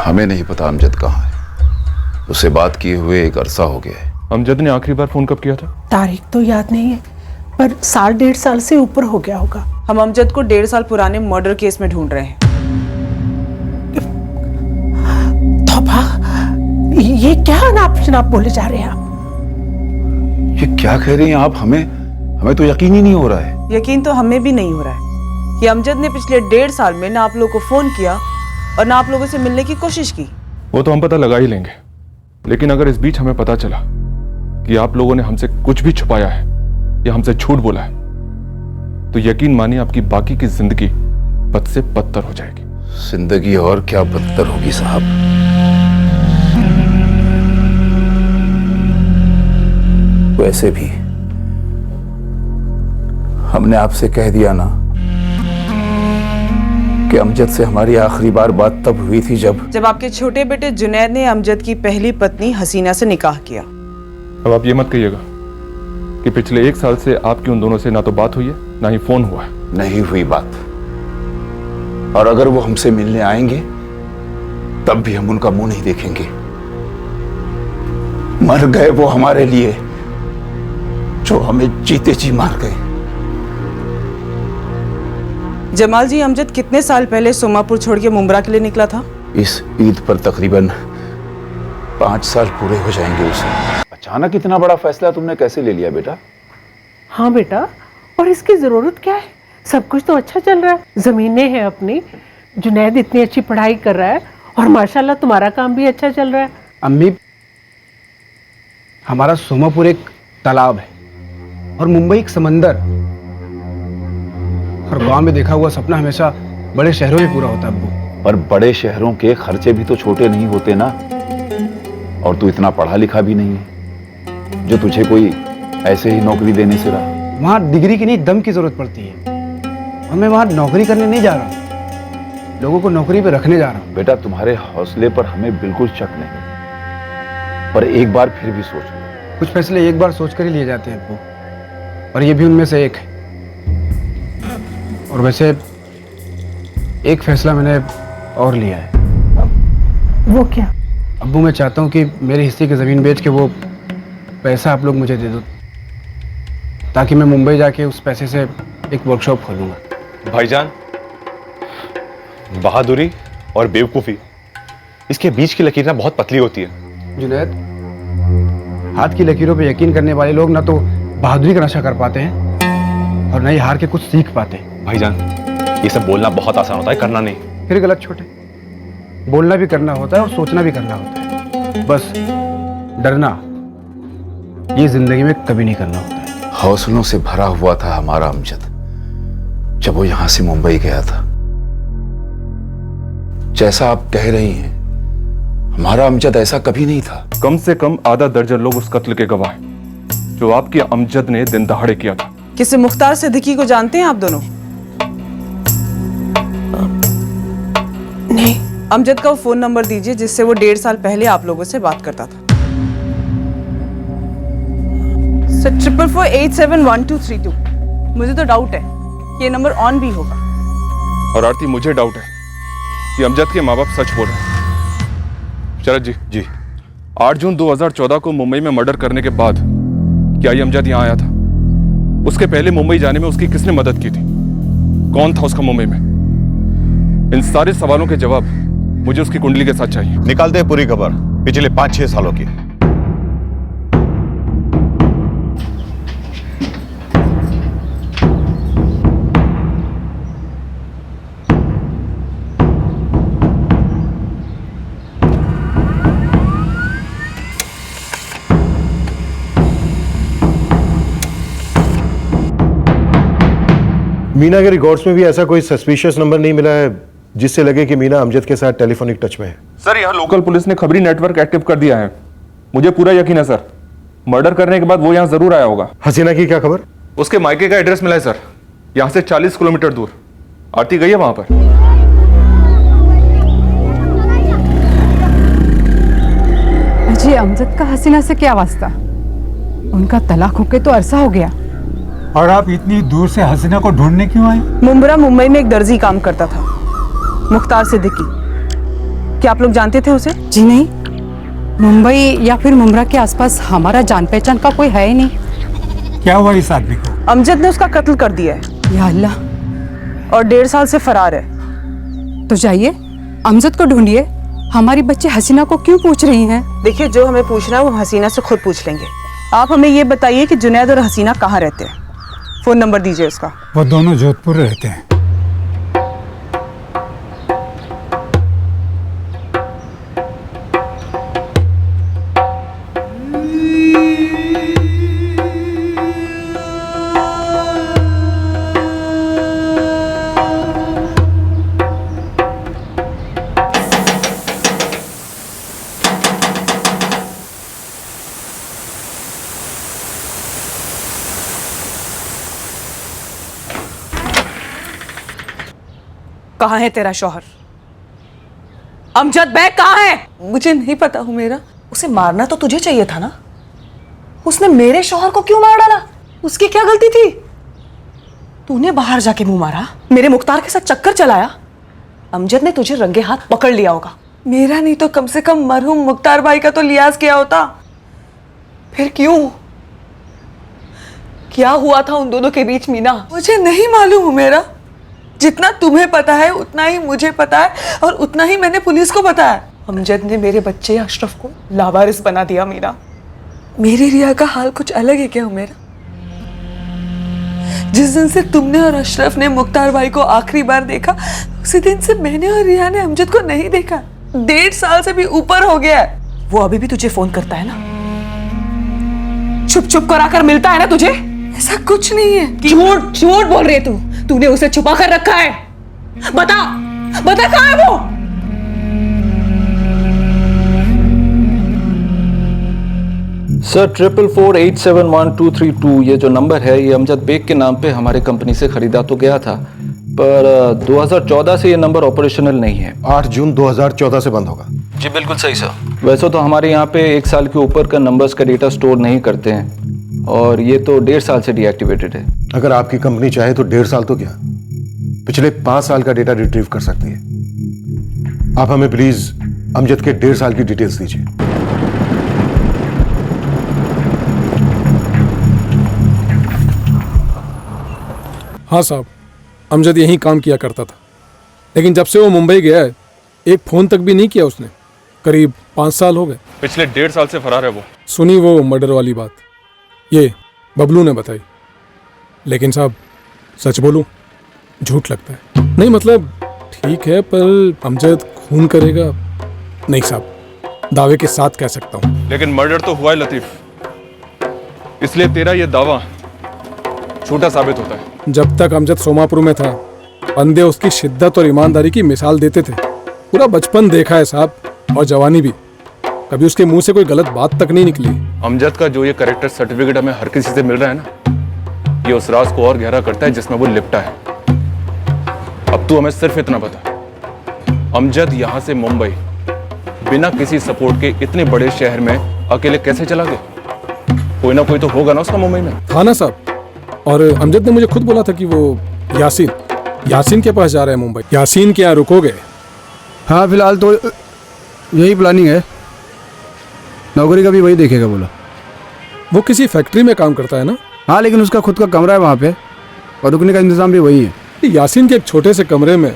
M: हमें नहीं पता अमजद कहाँ है। उससे बात किए हुए एक अरसा हो गया है।
D: अमजद ने आखिरी बार फोन कब किया था?
L: तारीख तो याद नहीं है, पर 1.5 साल से ऊपर हो गया होगा।
J: हम अमजद को 1.5 साल पुराने मर्डर केस में ढूंढ रहे हैं।
L: तौबा, ये क्या अनाप शनाप बोले जा रहे हैं आप?
M: ये क्या कह रही हैं आप? हमें तो यकीन ही नहीं हो रहा है।
J: यकीन तो हमें भी नहीं हो रहा है कि अमजद ने पिछले 1.5 साल में ना आप लोगों को फोन किया और ना आप लोगों से मिलने की कोशिश की।
D: वो तो हम पता लगा ही लेंगे, लेकिन अगर इस बीच हमें पता चला कि आप लोगों ने हमसे कुछ भी छुपाया है या हमसे झूठ बोला है, तो यकीन मानिए आपकी बाकी की जिंदगी बद से बदतर हो जाएगी।
M: जिंदगी और क्या बदतर होगी साहब। वैसे भी हमने आपसे कह दिया ना कि अमजद से हमारी आखिरी बार बात तब हुई थी जब
J: आपके छोटे बेटे जुनैद ने अमजद की पहली पत्नी हसीना से निकाह किया।
D: अब आप ये मत कहिएगा कि पिछले 1 साल से आपकी उन दोनों से ना तो बात हुई है ना ही फोन हुआ है।
M: नहीं हुई बात, और अगर वो हमसे मिलने आएंगे तब भी हम उनका मुंह नहीं देखेंगे। मर गए वो हमारे लिए जो हमें जीते जी मार गए।
J: जमाल जी, अमजद कितने साल पहले सोमापुर छोड़ के मुंब्रा के लिए निकला था?
M: इस ईद पर तकरीबन 5 साल पूरे हो जाएंगे उसे। अचानक इतना बड़ा फैसला तुमने कैसे ले लिया बेटा?
L: हाँ बेटा, और इसकी जरूरत क्या है? सब कुछ तो अच्छा चल रहा है, जमीनें हैं अपनी, जुनैद इतनी अच्छी पढ़ाई कर रहा है, और माशाल्लाह तुम्हारा काम भी अच्छा चल रहा है।
A: अम्मी, हमारा सोमापुर एक तालाब है और मुंबई एक समंदर, और गांव में देखा हुआ सपना हमेशा बड़े शहरों में पूरा होता है अब्बू।
M: पर बड़े शहरों के खर्चे भी तो छोटे नहीं होते ना। और तू इतना पढ़ा लिखा भी नहीं है जो तुझे कोई ऐसे ही नौकरी देने से रहा।
A: वहाँ डिग्री की नहीं, दम की जरूरत पड़ती है। और मैं वहाँ नौकरी करने नहीं जा रहा हूँ, लोगों को नौकरी पे रखने जा रहा हूँ।
M: बेटा, तुम्हारे हौसले पर हमें बिल्कुल शक नहीं, पर एक बार फिर भी सोच लो।
A: कुछ फैसले एक बार सोचकर ही लिए जाते हैं अब्बू, और ये भी उनमें से एक है। और वैसे एक फैसला मैंने और लिया है।
L: वो क्या?
A: अब्बू, मैं चाहता हूँ कि मेरे हिस्से की ज़मीन बेच के वो पैसा आप लोग मुझे दे दो, ताकि मैं मुंबई जाके उस पैसे से एक वर्कशॉप खोलूँगा।
K: भाईजान, बहादुरी और बेवकूफ़ी, इसके बीच की लकीर ना बहुत पतली होती है।
A: जुनैद, हाथ की लकीरों पे यकीन करने वाले लोग ना तो बहादुरी का नशा कर पाते हैं और न ही हार के कुछ सीख पाते हैं।
K: भाईजान, ये सब बोलना बहुत आसान होता है, करना नहीं।
A: फिर गलत छोटे, बोलना भी करना होता है और सोचना भी करना होता है। बस डरना ये जिंदगी में कभी नहीं करना होता है।
M: हौसलों से भरा हुआ था हमारा अमजद जब वो यहां से मुंबई गया था। जैसा आप कह रही हैं, हमारा अमजद ऐसा कभी नहीं था।
D: कम से कम आधा दर्जन लोग उस कत्ल के गवाह हैं जो आपके अमजद ने दिन दहाड़े किया था।
J: किसी मुख्तार सिद्दीकी को जानते हैं आप दोनों?
L: नहीं।
J: अमजद का वो फोन नंबर दीजिए जिससे वो 1.5 साल पहले आप लोगों से बात करता था। 444871232। मुझे तो डाउट है कि ये नंबर ऑन भी होगा।
D: और आरती, मुझे डाउट है कि अमजद के माँ बाप सच बोल रहे हैं। शरद जी, 8 जून 2014 को मुंबई में मर्डर करने के बाद क्या ये अमजद यहाँ आया था? उसके पहले मुंबई जाने में उसकी किसने मदद की थी? कौन था उसका मुंबई में? इन सारे सवालों के जवाब मुझे उसकी कुंडली के साथ चाहिए।
N: निकालते हैं पूरी खबर पिछले 5-6 सालों की।
G: मीना के रिकॉर्ड्स में भी ऐसा कोई सस्पिशियस नंबर नहीं मिला है जिससे लगे कि मीना अमजद के साथ टेलीफोनिक टच में है।
D: सर, यहाँ लोकल पुलिस ने खबरी नेटवर्क एक्टिव कर दिया है। मुझे पूरा यकीन है सर, मर्डर करने के बाद वो यहाँ जरूर आया होगा।
G: हसीना की क्या खबर?
D: उसके मायके का एड्रेस मिला है सर, यहाँ से 40 किलोमीटर दूर। आरती गई है वहां पर।
E: जी, अमजद का हसीना से क्या वास्ता? उनका तलाक होके तो अरसा हो गया।
Q: और आप इतनी दूर से हसीना को ढूंढने क्यों आए?
J: मुंबई में एक दर्जी काम करता था, मुख्तार सिद्दीकी। क्या आप लोग जानते थे उसे?
E: जी नहीं, मुंबई या फिर मुंब्रा के आसपास हमारा जान पहचान का कोई है ही नहीं।
Q: क्या हुआ इस आदमी को?
J: अमजद ने उसका कत्ल कर दिया है।
E: या अल्लाह।
J: और 1.5 साल से फरार है।
E: तो जाइए, अमजद को ढूंढिए। हमारी बच्ची हसीना को क्यों पूछ रही हैं?
J: देखिए, जो हमें पूछना है वो हसीना से खुद पूछ लेंगे। आप हमें ये बताइए कि जुनैद और हसीना कहाँ रहते हैं? फोन नंबर दीजिए उसका।
Q: वो दोनों जोधपुर रहते हैं।
J: कहाँ है तेरा शौहर? अमजद बैग कहाँ है?
C: मुझे नहीं पता हूँ मेरा। उसे मारना तो तुझे चाहिए था ना? उसने मेरे शौहर को क्यों मार डाला? उसकी क्या गलती थी? तूने बाहर जाके मुंह मारा, मेरे मुख्तार के साथ चक्कर चलाया। अमजद ने तुझे रंगे हाथ पकड़ लिया होगा। मेरा नहीं तो कम से कम मरहूम मुख्तार भाई का तो लिहाज किया होता। फिर क्यों? क्या हुआ था उन दोनों के बीच मीना? मुझे नहीं मालूम मेरा। जितना तुम्हें पता है उतना ही मुझे पता है, और उतना ही मैंने पुलिस को बताया। अमजद ने मेरे बच्चे अशरफ को लावारिस बना दिया मीना। मेरी रिया का हाल कुछ अलग है क्या मेरा? जिस दिन से तुमने और अशरफ ने मुख्तार भाई को आखिरी बार देखा, उसी दिन से मैंने और रिया ने अमजद को नहीं देखा। 1.5 साल से भी ऊपर हो गया है। वो अभी भी तुझे फोन करता है ना? छुप छुप कर आकर मिलता है ना तुझे? ऐसा कुछ नहीं है।
J: झूठ झूठ बोल रही है तू। तूने उसे छुपा कर रखा है। बता बता कहाँ है वो?
R: सर 4448711232 ये जो नंबर है ये अमजद बेग के नाम पे हमारे कंपनी से खरीदा तो गया था, पर 2014 से ये नंबर ऑपरेशनल नहीं है।
G: 8 जून 2014 से बंद होगा।
R: जी बिल्कुल सही सर। वैसे तो हमारे यहाँ पे 1 साल के ऊपर का नंबर्स का डेटा स्टोर नहीं करते हैं, और ये तो 1.5 साल से डीएक्टिवेटेड है।
G: अगर आपकी कंपनी चाहे तो 1.5 साल तो क्या, पिछले 5 साल का डेटा रिट्रीव कर सकती है। आप हमें प्लीज अमजद के 1.5 साल की डिटेल्स दीजिए।
S: हाँ साहब, अमजद यहीं काम किया करता था, लेकिन जब से वो मुंबई गया है एक फ़ोन तक भी नहीं किया उसने। करीब 5 साल हो गए।
D: पिछले 1.5 साल से फरार है वो।
S: सुनी वो मर्डर वाली बात, ये बबलू ने बताई, लेकिन साहब सच बोलूं झूठ लगता है। नहीं मतलब ठीक है, पर अमजद खून करेगा नहीं साहब, दावे के साथ कह सकता हूँ।
D: लेकिन मर्डर तो हुआ है लतीफ़, इसलिए तेरा ये दावा झूठा साबित होता है।
S: जब तक अमजद सोमापुर में था, बंदे उसकी शिद्दत और ईमानदारी की मिसाल देते थे। पूरा बचपन देखा है साहब, और जवानी भी। कभी उसके मुंह से कोई गलत बात तक नहीं निकली।
D: अमजद का जो ये कैरेक्टर सर्टिफिकेट हमें हर किसी से मिल रहा है ना, ये उस राज को और गहरा करता है जिसमें वो लिपटा है। अब तू हमें सिर्फ इतना बता, अमजद यहाँ से मुंबई बिना किसी सपोर्ट के इतने बड़े शहर में अकेले कैसे चला गया? कोई ना कोई तो होगा ना उसका मुंबई में।
S: था ना साहब, और अमजद ने मुझे खुद बोला था कि वो यासीन के पास जा रहा है मुंबई। यासीन के यहाँ रुकोगे?
A: हाँ फिलहाल तो यही प्लानिंग है, नौकरी का भी वही देखेगा बोला।
S: वो किसी फैक्ट्री में काम करता है ना?
A: हाँ, लेकिन उसका खुद का कमरा है वहाँ पे, और रुकने का इंतजाम भी वही है।
S: यासीन के एक छोटे से कमरे में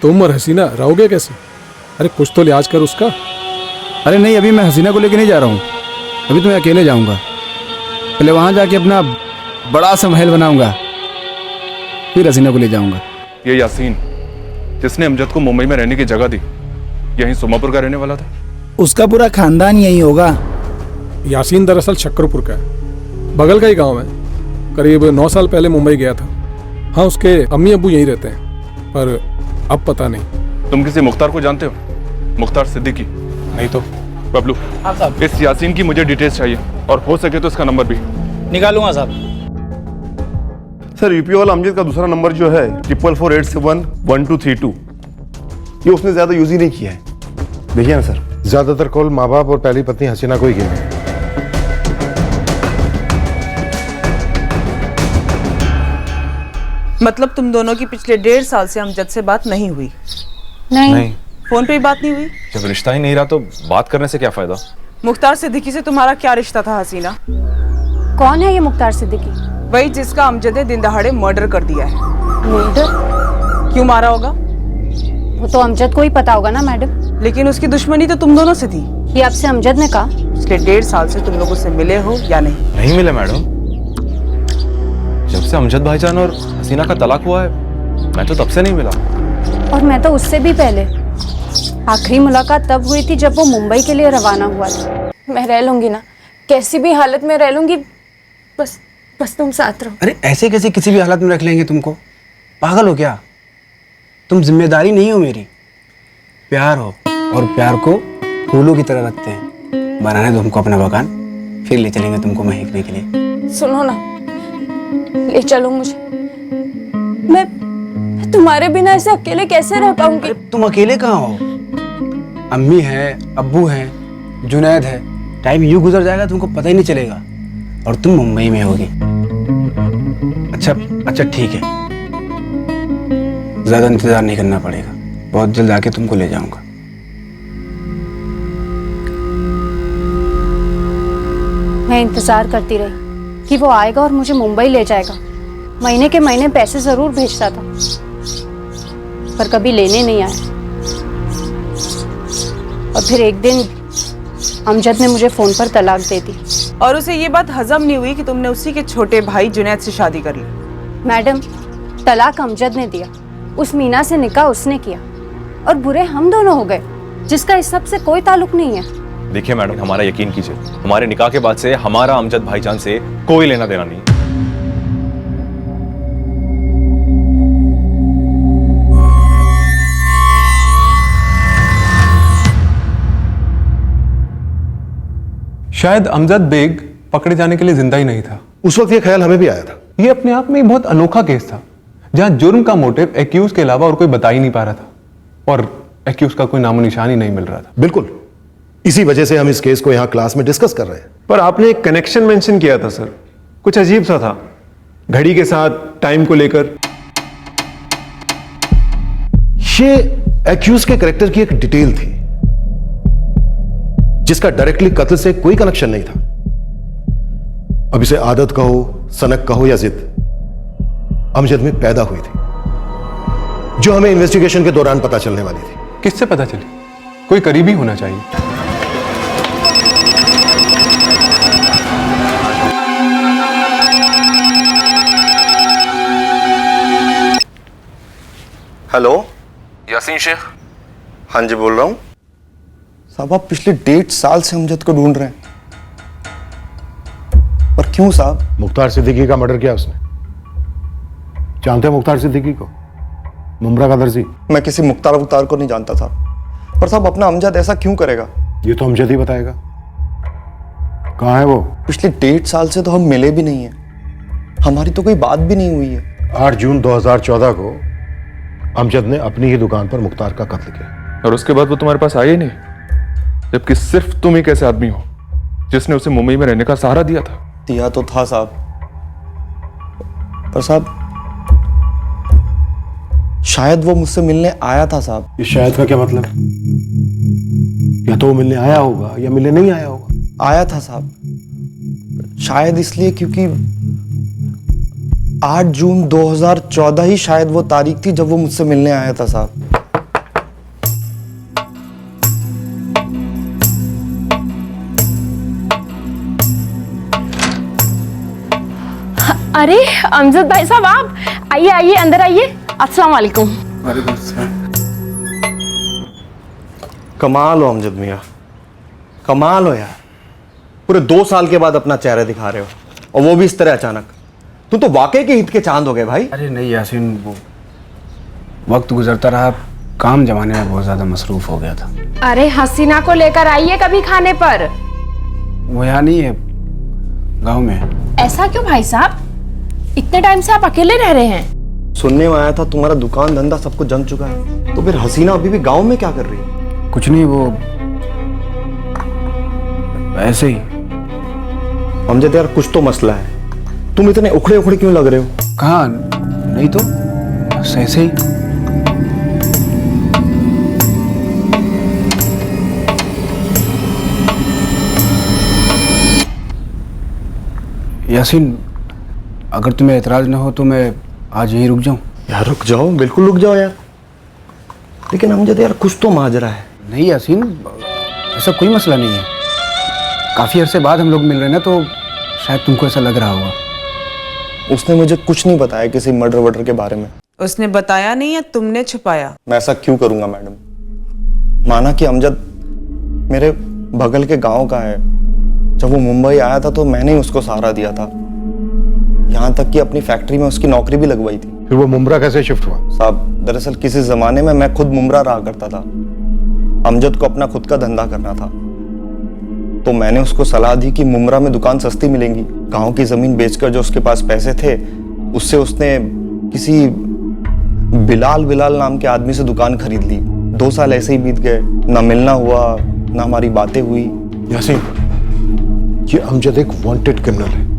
S: तुम और हसीना रहोगे कैसे? अरे कुछ तो लिहाज कर उसका।
A: अरे नहीं, अभी मैं हसीना को लेके नहीं जा रहा हूँ, अभी तो मैं अकेले जाऊँगा। पहले वहाँ जाके अपना बड़ा सा महल बनाऊँगा, फिर हसीना को ले जाऊँगा।
D: ये यासीन जिसने अमजद को मुंबई में रहने की जगह दी, यहीं सोमापुर का रहने वाला था?
A: उसका पूरा खानदान यही होगा।
S: यासीन दरअसल शक्करपुर का है, बगल का ही गांव है। करीब 9 साल पहले मुंबई गया था। हाँ, उसके अम्मी अब्बू यहीं रहते हैं, पर अब पता नहीं।
D: तुम किसी मुख्तार को जानते हो? मुख्तार सिद्दीकी?
S: नहीं तो।
D: बबलू, इस यासीन की मुझे डिटेल्स चाहिए, और हो सके तो इसका नंबर भी
F: निकालूंगा साहब। सर यूपी वाला अमजद का दूसरा नंबर जो है 4448711232, ये उसने ज्यादा यूज ही नहीं किया है। देखिए ना सर,
G: ज्यादातर कॉल माँ बाप और पहली पत्नी हसीना को ही किए हैं।
J: मतलब तुम दोनों की पिछले 1.5 साल से अमजद से बात नहीं हुई?
E: नहीं।
J: फोन पे भी बात नहीं हुई?
K: जब रिश्ता ही नहीं रहा तो बात करने से क्या फायदा?
J: मुख्तार सिद्दीकी से तुम्हारा क्या रिश्ता था हसीना?
E: कौन है ये मुख्तार सिद्दीकी?
J: वही जिसका अमजद ने दिन दहाड़े मर्डर कर दिया है।
E: मर्डर?
J: क्यों मारा होगा?
E: वो तो अमजद को ही पता होगा ना मैडम।
J: लेकिन उसकी दुश्मनी तो तुम दोनों से थी।
E: ये आपसे अमजद ने कहा?
J: उसके 1.5 साल से तुम लोग उससे मिले हो या नहीं?
K: नहीं मिले मैडम। जब से अमजद भाईजान और हसीना का तलाक हुआ है, मैं तो तब से नहीं मिला।
E: और मैं तो उससे भी पहले। आखिरी मुलाकात तब हुई थी जब वो मुंबई के लिए रवाना हुआ था। मैं रह लूंगी ना, कैसी भी हालत में रह लूंगी, बस तुम साथ रहो।
A: अरे ऐसे कैसे किसी भी हालत में रख लेंगे तुमको? पागल हो क्या? तुम जिम्मेदारी नहीं हो मेरी, प्यार हो, और प्यार को फूलों की तरह रखते हैं। बनाने दो हमको अपना बगान, फिर ले चलेंगे तुमको महकने के लिए।
E: सुनो ना, ले चलो मुझे। मैं तुम्हारे बिना ऐसे अकेले कैसे रह पाऊंगी?
A: तुम अकेले कहाँ हो? अम्मी है, अब्बू है, जुनैद है। टाइम यूं गुजर जाएगा तुमको पता ही नहीं चलेगा, और तुम मुंबई में होगी। अच्छा ठीक है, ज्यादा इंतजार नहीं करना पड़ेगा, बहुत जल्द आके तुमको ले जाऊंगा।
E: मैं इंतजार करती रही कि वो आएगा और मुझे मुंबई ले जाएगा। महीने के महीने पैसे जरूर भेजता था, पर कभी लेने नहीं आया। और फिर एक दिन अमजद ने मुझे फोन पर तलाक दे दी।
J: और उसे ये बात हजम नहीं हुई कि तुमने उसी के छोटे भाई जुनैद से शादी कर ली।
E: मैडम, तलाक अमजद ने दिया, उस मीना से निकाह उसने किया, और बुरे हम दोनों हो गए, जिसका इस सब से कोई ताल्लुक नहीं है।
K: देखिए मैडम, हमारा यकीन कीजिए, हमारे निकाह के बाद से हमारा अमजद भाईजान से कोई लेना देना नहीं।
B: शायद अमजद बेग पकड़े जाने के लिए जिंदा ही नहीं था।
G: उस वक्त ये ख्याल हमें भी आया था।
B: ये अपने आप में बहुत अनोखा केस था, जहां जुर्म का मोटिव एक्यूज के अलावा और कोई बता ही नहीं पा रहा था और एक्यूज का कोई नामो निशान ही नहीं मिल रहा था।
G: बिल्कुल, इसी वजह से हम इस केस को यहाँ क्लास में डिस्कस कर रहे हैं।
P: पर आपने एक कनेक्शन मेंशन किया था सर, कुछ अजीब सा था, घड़ी के साथ, टाइम को लेकर।
G: ये एक्यूज के कैरेक्टर की एक डिटेल थी जिसका डायरेक्टली कत्ल से कोई कनेक्शन नहीं था। अब इसे आदत कहो, सनक कहो या जिद, अमजद में पैदा हुई थी, जो हमें इन्वेस्टिगेशन के दौरान पता चलने वाली थी।
B: किससे पता चली? कोई करीबी होना चाहिए।
F: हेलो,
D: यासीन शेख।
F: हाँ जी बोल रहा हूँ। साहब आप पिछले 1.5 साल से अमजद को ढूंढ रहे हैं, पर क्यों साहब?
G: मुख्तार सिद्दीकी का मर्डर किया उसने। जानते हैं मुख्तार सिद्दीकी को? मुमरा का दर्जी।
F: मैं किसी मुख्तार को नहीं जानता था, पर साहब अपना अमजद ऐसा क्यों करेगा?
G: ये तो अमजद ही बताएगा। कहाँ है वो?
F: पिछले 1.5 साल से तो हम मिले भी नहीं है, हमारी तो कोई बात भी नहीं हुई है।
G: 8 जून 2014 को अमजद ने अपनी ही दुकान पर मुख्तार का कत्ल किया।
D: और उसके बाद वो तुम्हारे पास आया ही नहीं, जबकि सिर्फ तुम ही कैसे आदमी हो जिसने उसे मुंबई में रहने का सहारा दिया था।
F: दिया तो था साहब, पर साहब शायद वो मुझसे मिलने आया था साहब।
G: इस शायद का क्या मतलब? या तो वो मिलने आया होगा या मिलने नहीं आया होगा।
F: आया था साहब, शायद इसलिए क्योंकि 8 जून 2014 ही शायद वो तारीख थी जब वो मुझसे मिलने आया था साहब।
E: अरे अमजद भाई साहब, आप आइए आइए, अंदर आइए। अस्सलाम वालेकुम।
F: कमाल हो अमजद मियाँ, कमाल हो यार। पूरे 2 साल के बाद अपना चेहरा दिखा रहे हो, और वो भी इस तरह अचानक। तुम तो वाकई के हित के चांद हो गए भाई।
A: अरे नहीं यासीन, वो वक्त गुजरता रहा, काम जमाने में बहुत ज्यादा मसरूफ हो गया था।
E: अरे हसीना को लेकर आइए कभी खाने पर।
A: वो यहाँ नहीं है, गांव में है।
E: ऐसा क्यों भाई साहब? इतने टाइम से आप अकेले रह रहे हैं?
F: सुनने में आया था तुम्हारा दुकान धंधा सब कुछ जम चुका है, तो फिर हसीना अभी भी गांव में क्या कर रही है?
A: कुछ नहीं, वो ऐसे ही।
F: अमजद यार कुछ तो मसला है, तुम इतने उखड़े उखड़े क्यों लग रहे हो?
A: कहाँ? नहीं तो बस ऐसे ही। यासीन, अगर तुम्हें एतराज ना हो तो मैं आज यहीं रुक जाऊं?
F: यार रुक जाओ, बिल्कुल रुक जाओ यार, लेकिन अमजद यार कुछ तो माजरा है।
A: नहीं यासीन, ऐसा कोई मसला नहीं है। काफी अरसे बाद हम लोग मिल रहे हैं ना, तो शायद तुमको ऐसा लग रहा होगा।
F: उसने मुझे कुछ नहीं बताया किसी मर्डर वर्डर के बारे में।
J: उसने बताया नहीं या तुमने छुपाया?
F: मैं ऐसा क्यों करूंगा मैडम? माना कि अमजद मेरे बगल के गांव का है, जब वो मुंबई आया था तो मैंने ही उसको सहारा दिया था, यहाँ तक कि अपनी फैक्ट्री में उसकी नौकरी भी लगवाई थी।
G: फिर वो मुमरा कैसे शिफ्ट हुआ?
F: साहब दरअसल किसी जमाने में मैं खुद मुमरा रहा करता था, अमजद को अपना खुद का धंधा करना था, तो मैंने उसको सलाह दी कि मुमरा में दुकान सस्ती मिलेंगी। गांव की जमीन बेचकर जो उसके पास पैसे थे, उससे उसने किसी बिलाल नाम के आदमी से दुकान खरीद ली। 2 साल ऐसे ही बीत गए, ना मिलना हुआ ना हमारी बातें हुई।
G: यासीन, ये अमजद एक वांटेड क्रिमिनल है।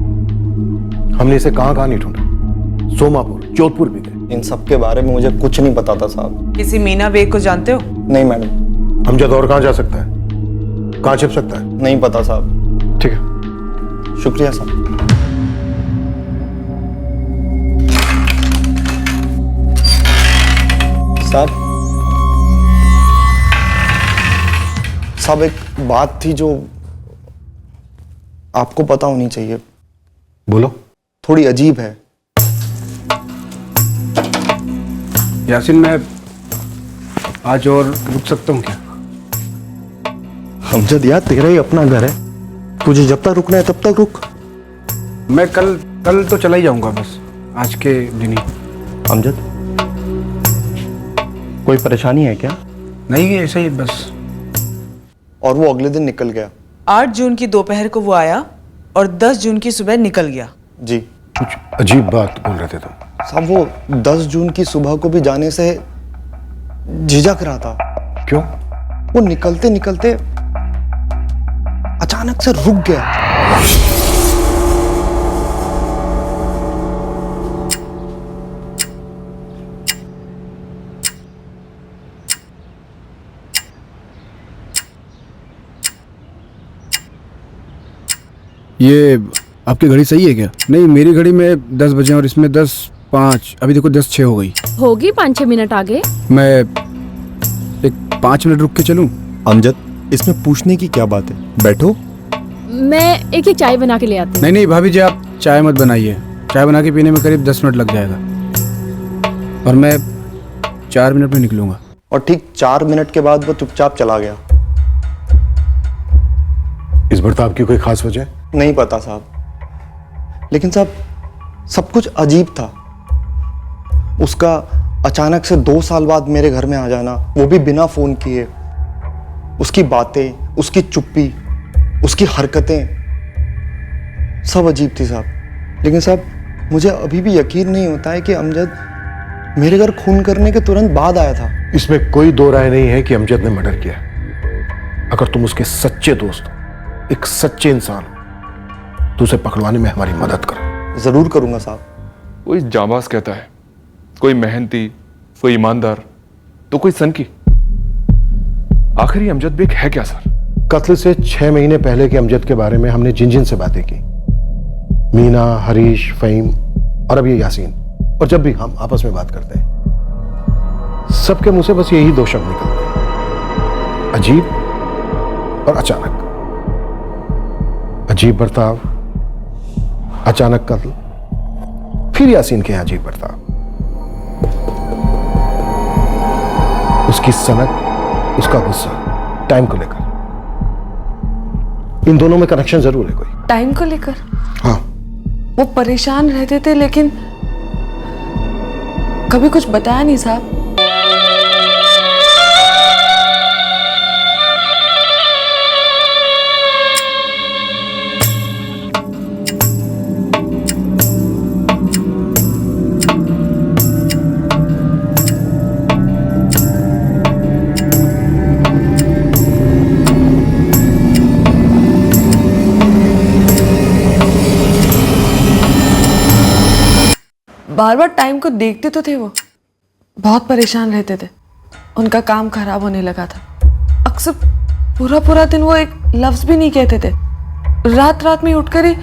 G: हमने इसे कहां नहीं ढूंढा, सोमापुर, जोधपुर भी गए।
F: इन सब के बारे में मुझे कुछ नहीं पता था साहब।
J: किसी मीना बेग को जानते हो?
F: नहीं मैडम।
G: अमजद और कहां जा सकता है, कहां छिप सकता है?
F: नहीं पता साहब।
G: ठीक है,
F: शुक्रिया साहब। साहब एक बात थी जो आपको पता होनी चाहिए।
G: बोलो।
F: थोड़ी अजीब है।
A: यासीन, मैं आज और रुक सकता हूँ क्या?
F: अमजद यार तेरा ही अपना घर है, तुझे जब तक रुकना है तब तक रुक।
A: मैं कल तो चला ही जाऊंगा, बस आज के दिन ही।
F: अमजद कोई परेशानी है क्या?
A: नहीं, ऐसे ही बस।
F: और वो अगले दिन निकल गया।
J: 8 जून की दोपहर को वो आया और 10 जून की सुबह निकल गया।
F: जी।
G: कुछ अजीब बात बोल रहे थे तुम।
F: साहब वो 10 जून की सुबह को भी जाने से झिझक रहा था।
G: क्यों?
F: वो निकलते निकलते अचानक से रुक गया।
A: ये आपकी घड़ी सही है क्या? नहीं, मेरी घड़ी में 10 बजे और इसमें 10:05। अभी देखो 10:06 हो गई।
E: होगी 5-6 मिनट आगे।
A: मैं एक 5 मिनट रुक के चलूं?
T: अमजद, इसमें पूछने की क्या बात है? बैठो।
E: मैं एक चाय बना के ले आती हूँ।
A: नहीं नहीं भाभी जी, आप चाय मत बनाइए। चाय बना के पीने में करीब 10 मिनट लग जाएगा और मैं 4 मिनट में निकलूंगा।
F: और ठीक 4 मिनट के बाद वो चुपचाप चला गया।
G: इस बर्ताव की कोई खास वजह?
F: नहीं पता साहब, लेकिन साहब सब कुछ अजीब था। उसका अचानक से 2 साल बाद मेरे घर में आ जाना, वो भी बिना फोन किए। उसकी बातें, उसकी चुप्पी, उसकी हरकतें सब अजीब थी साहब। लेकिन साहब मुझे अभी भी यकीन नहीं होता है कि अमजद मेरे घर खून करने के तुरंत बाद आया था।
G: इसमें कोई दो राय नहीं है कि अमजद ने मर्डर किया। अगर तुम उसके सच्चे दोस्त हो, एक सच्चे इंसान हो, तो उसे पकड़वाने में हमारी मदद करो।
F: जरूर करूंगा साहब।
D: कोई जाबाज कहता है, कोई मेहनती, कोई ईमानदार, तो कोई सनकी। आखिर ये अमजद बेग है क्या सर?
G: कत्ल से 6 महीने पहले के अमजद के बारे में हमने जिन जिन से बातें की, मीना, हरीश, फहीम और अब ये यासीन, और जब भी हम आपस में बात करते हैं सबके मुंह से बस यही 2 शब्द निकलते हैं, अजीब और अचानक। अजीब बर्ताव, अचानक कत्ल, फिर यासीन के अजीब बर्ताव। उसकी सनक, उसका गुस्सा, टाइम को लेकर। इन दोनों में कनेक्शन जरूर है कोई।
C: टाइम को लेकर?
G: हाँ।
C: वो परेशान रहते थे लेकिन कभी कुछ बताया नहीं साहब। बार बार टाइम को देखते तो थे वो, बहुत परेशान रहते थे। उनका काम खराब होने लगा था। अक्सर पूरा पूरा दिन वो एक लफ्ज भी नहीं कहते थे। रात रात में उठकर ही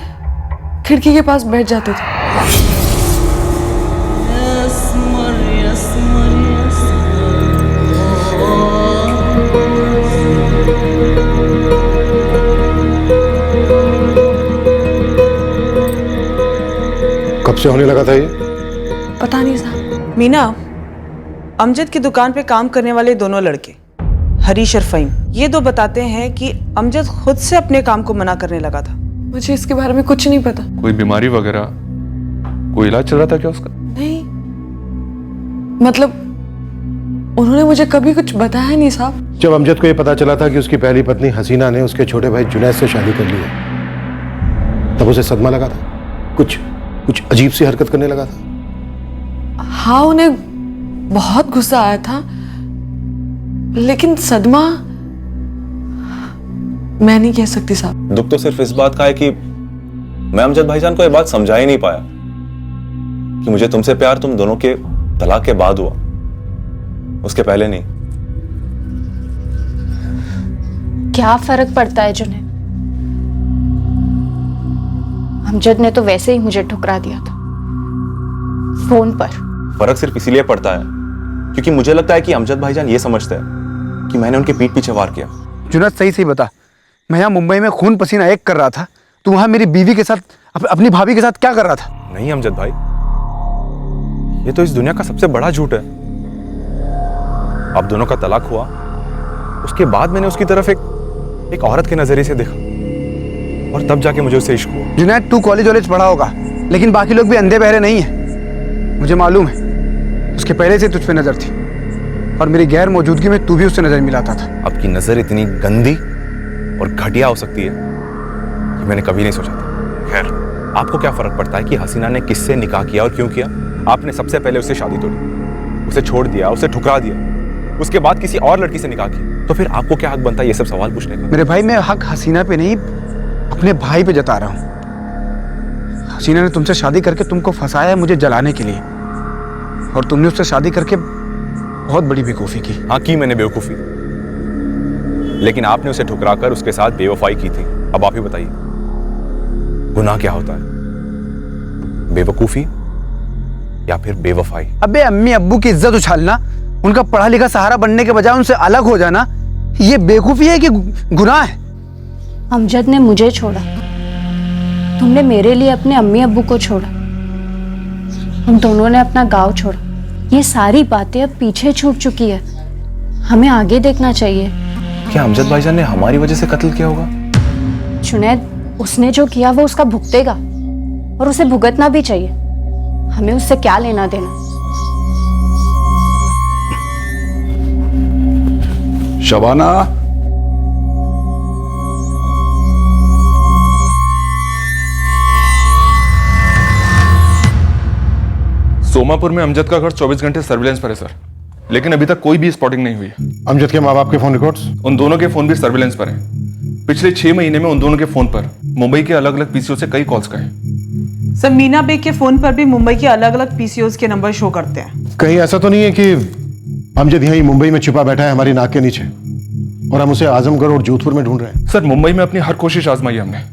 C: खिड़की के पास बैठ जाते थे।
G: कब से होने लगा था ये?
C: पता नहीं साहब।
J: मीना, अमजद की दुकान पे काम करने वाले दोनों लड़के हरीश और फहीम, ये 2 बताते हैं कि अमजद खुद से अपने काम को मना करने लगा था।
C: मुझे इसके बारे में कुछ नहीं पता।
D: कोई बीमारी वगैरह, कोई इलाज चल रहा था क्या उसका?
C: नहीं, मतलब उन्होंने मुझे कभी कुछ बताया नहीं साहब।
G: जब अमजद को यह पता चला था कि उसकी पहली पत्नी हसीना ने उसके छोटे भाई जुनैद से शादी कर ली है, तब उसे सदमा लगा था। कुछ अजीब सी हरकत करने लगा था।
C: हाँ, उन्हें बहुत गुस्सा आया था, लेकिन सदमा मैं नहीं कह सकती साहब।
H: दुख तो सिर्फ इस बात का है कि मैं अमजद भाईजान को यह बात समझा ही नहीं पाया कि मुझे तुमसे प्यार तुम दोनों के तलाक के बाद हुआ, उसके पहले नहीं।
E: क्या फर्क पड़ता है जुनैद? अमजद ने तो वैसे ही मुझे ठुकरा दिया था फोन पर।
H: फर्क सिर्फ इसीलिए पड़ता है क्योंकि मुझे लगता है कि अमजद भाईजान ये समझते हैं कि मैंने उनके पीठ पीछे वार किया।
A: जुनैद सही बता, मैं यहाँ मुंबई में खून पसीना एक कर रहा था, तू वहां मेरी बीवी के साथ, अपनी भाभी के साथ क्या कर रहा था?
H: नहीं अमजद भाई, ये तो इस दुनिया का सबसे बड़ा झूठ है। अब दोनों का तलाक हुआ, उसके बाद मैंने उसकी तरफ एक औरत के नजरिए से देखा और तब जाके मुझे उससे इश्क हुआ।
A: जुनैद, तू कॉलेज पढ़ा होगा, लेकिन बाकी लोग भी अंधे बहरे नहीं है। मुझे मालूम है उसके पहले से तुझ पे नजर थी और मेरी गैर मौजूदगी में तू भी उससे नजर मिलाता था।
H: आपकी नजर इतनी गंदी और घटिया हो सकती है कि मैंने कभी नहीं सोचा था। खैर, आपको क्या फर्क पड़ता है कि हसीना ने किससे निकाह किया और क्यों किया? आपने सबसे पहले उससे शादी तोड़ी, उसे छोड़ दिया, उसे ठुकरा दिया, उसके बाद किसी और लड़की से निकाह किया, तो फिर आपको क्या हक बनता है ये सब सवाल पूछने का?
A: मेरे भाई, मैं हक हसीना पे नहीं, अपने भाई पे जता रहा हूँ। हसीना ने तुमसे शादी करके तुमको फंसाया है मुझे जलाने के लिए, और तुमने उससे शादी करके बहुत बड़ी बेवकूफ़ी की।
H: हाँ, की मैंने बेवकूफ़ी, लेकिन आपने उसे ठुकरा कर उसके साथ बेवफाई की थी। अब आप ही बताइए, गुनाह क्या होता है, बेवकूफ़ी या फिर बेवफाई?
A: अबे अम्मी अब्बू की इज्जत उछालना, उनका पढ़ा लिखा सहारा बनने के बजाय उनसे अलग हो जाना, ये बेवकूफ़ी है कि गुनाह है?
E: अमजद ने मुझे छोड़ा, तुमने मेरे लिए अपने अम्मी अब्बू को छोड़ा, हम दोनों ने अपना गांव छोड़ा। ये सारी बातें अब पीछे छूट चुकी है, हमें आगे देखना चाहिए।
H: क्या अमजद भाईजान ने हमारी वजह से कत्ल किया होगा?
E: जुनैद, उसने जो किया वो उसका भुगतेगा, और उसे भुगतना भी चाहिए। हमें उससे क्या लेना देना।
M: शबाना,
D: सोमापुर में अमजद का घर 24 घंटे सर्विलेंस पर है सर, लेकिन अभी तक कोई भी स्पॉटिंग नहीं हुई है।
G: अमजद के माँ बाप के फोन रिकॉर्ड्स?
D: उन दोनों के फोन भी सर्विलेंस पर हैं। पिछले 6 महीने में उन दोनों के फोन पर मुंबई के अलग अलग पीसीओ से कई कॉल्स गए।
J: सर, मीना बेग के फोन पर भी मुंबई के अलग अलग पीसीओज के नंबर शो करते हैं।
G: कहीं ऐसा तो नहीं है कि अमजद यहीं मुंबई में छिपा बैठा है हमारी नाक के नीचे, और हम उसे आजमगढ़ और जोधपुर में ढूंढ रहे हैं?
D: सर, मुंबई में अपनी हर कोशिश आजमाई हमने।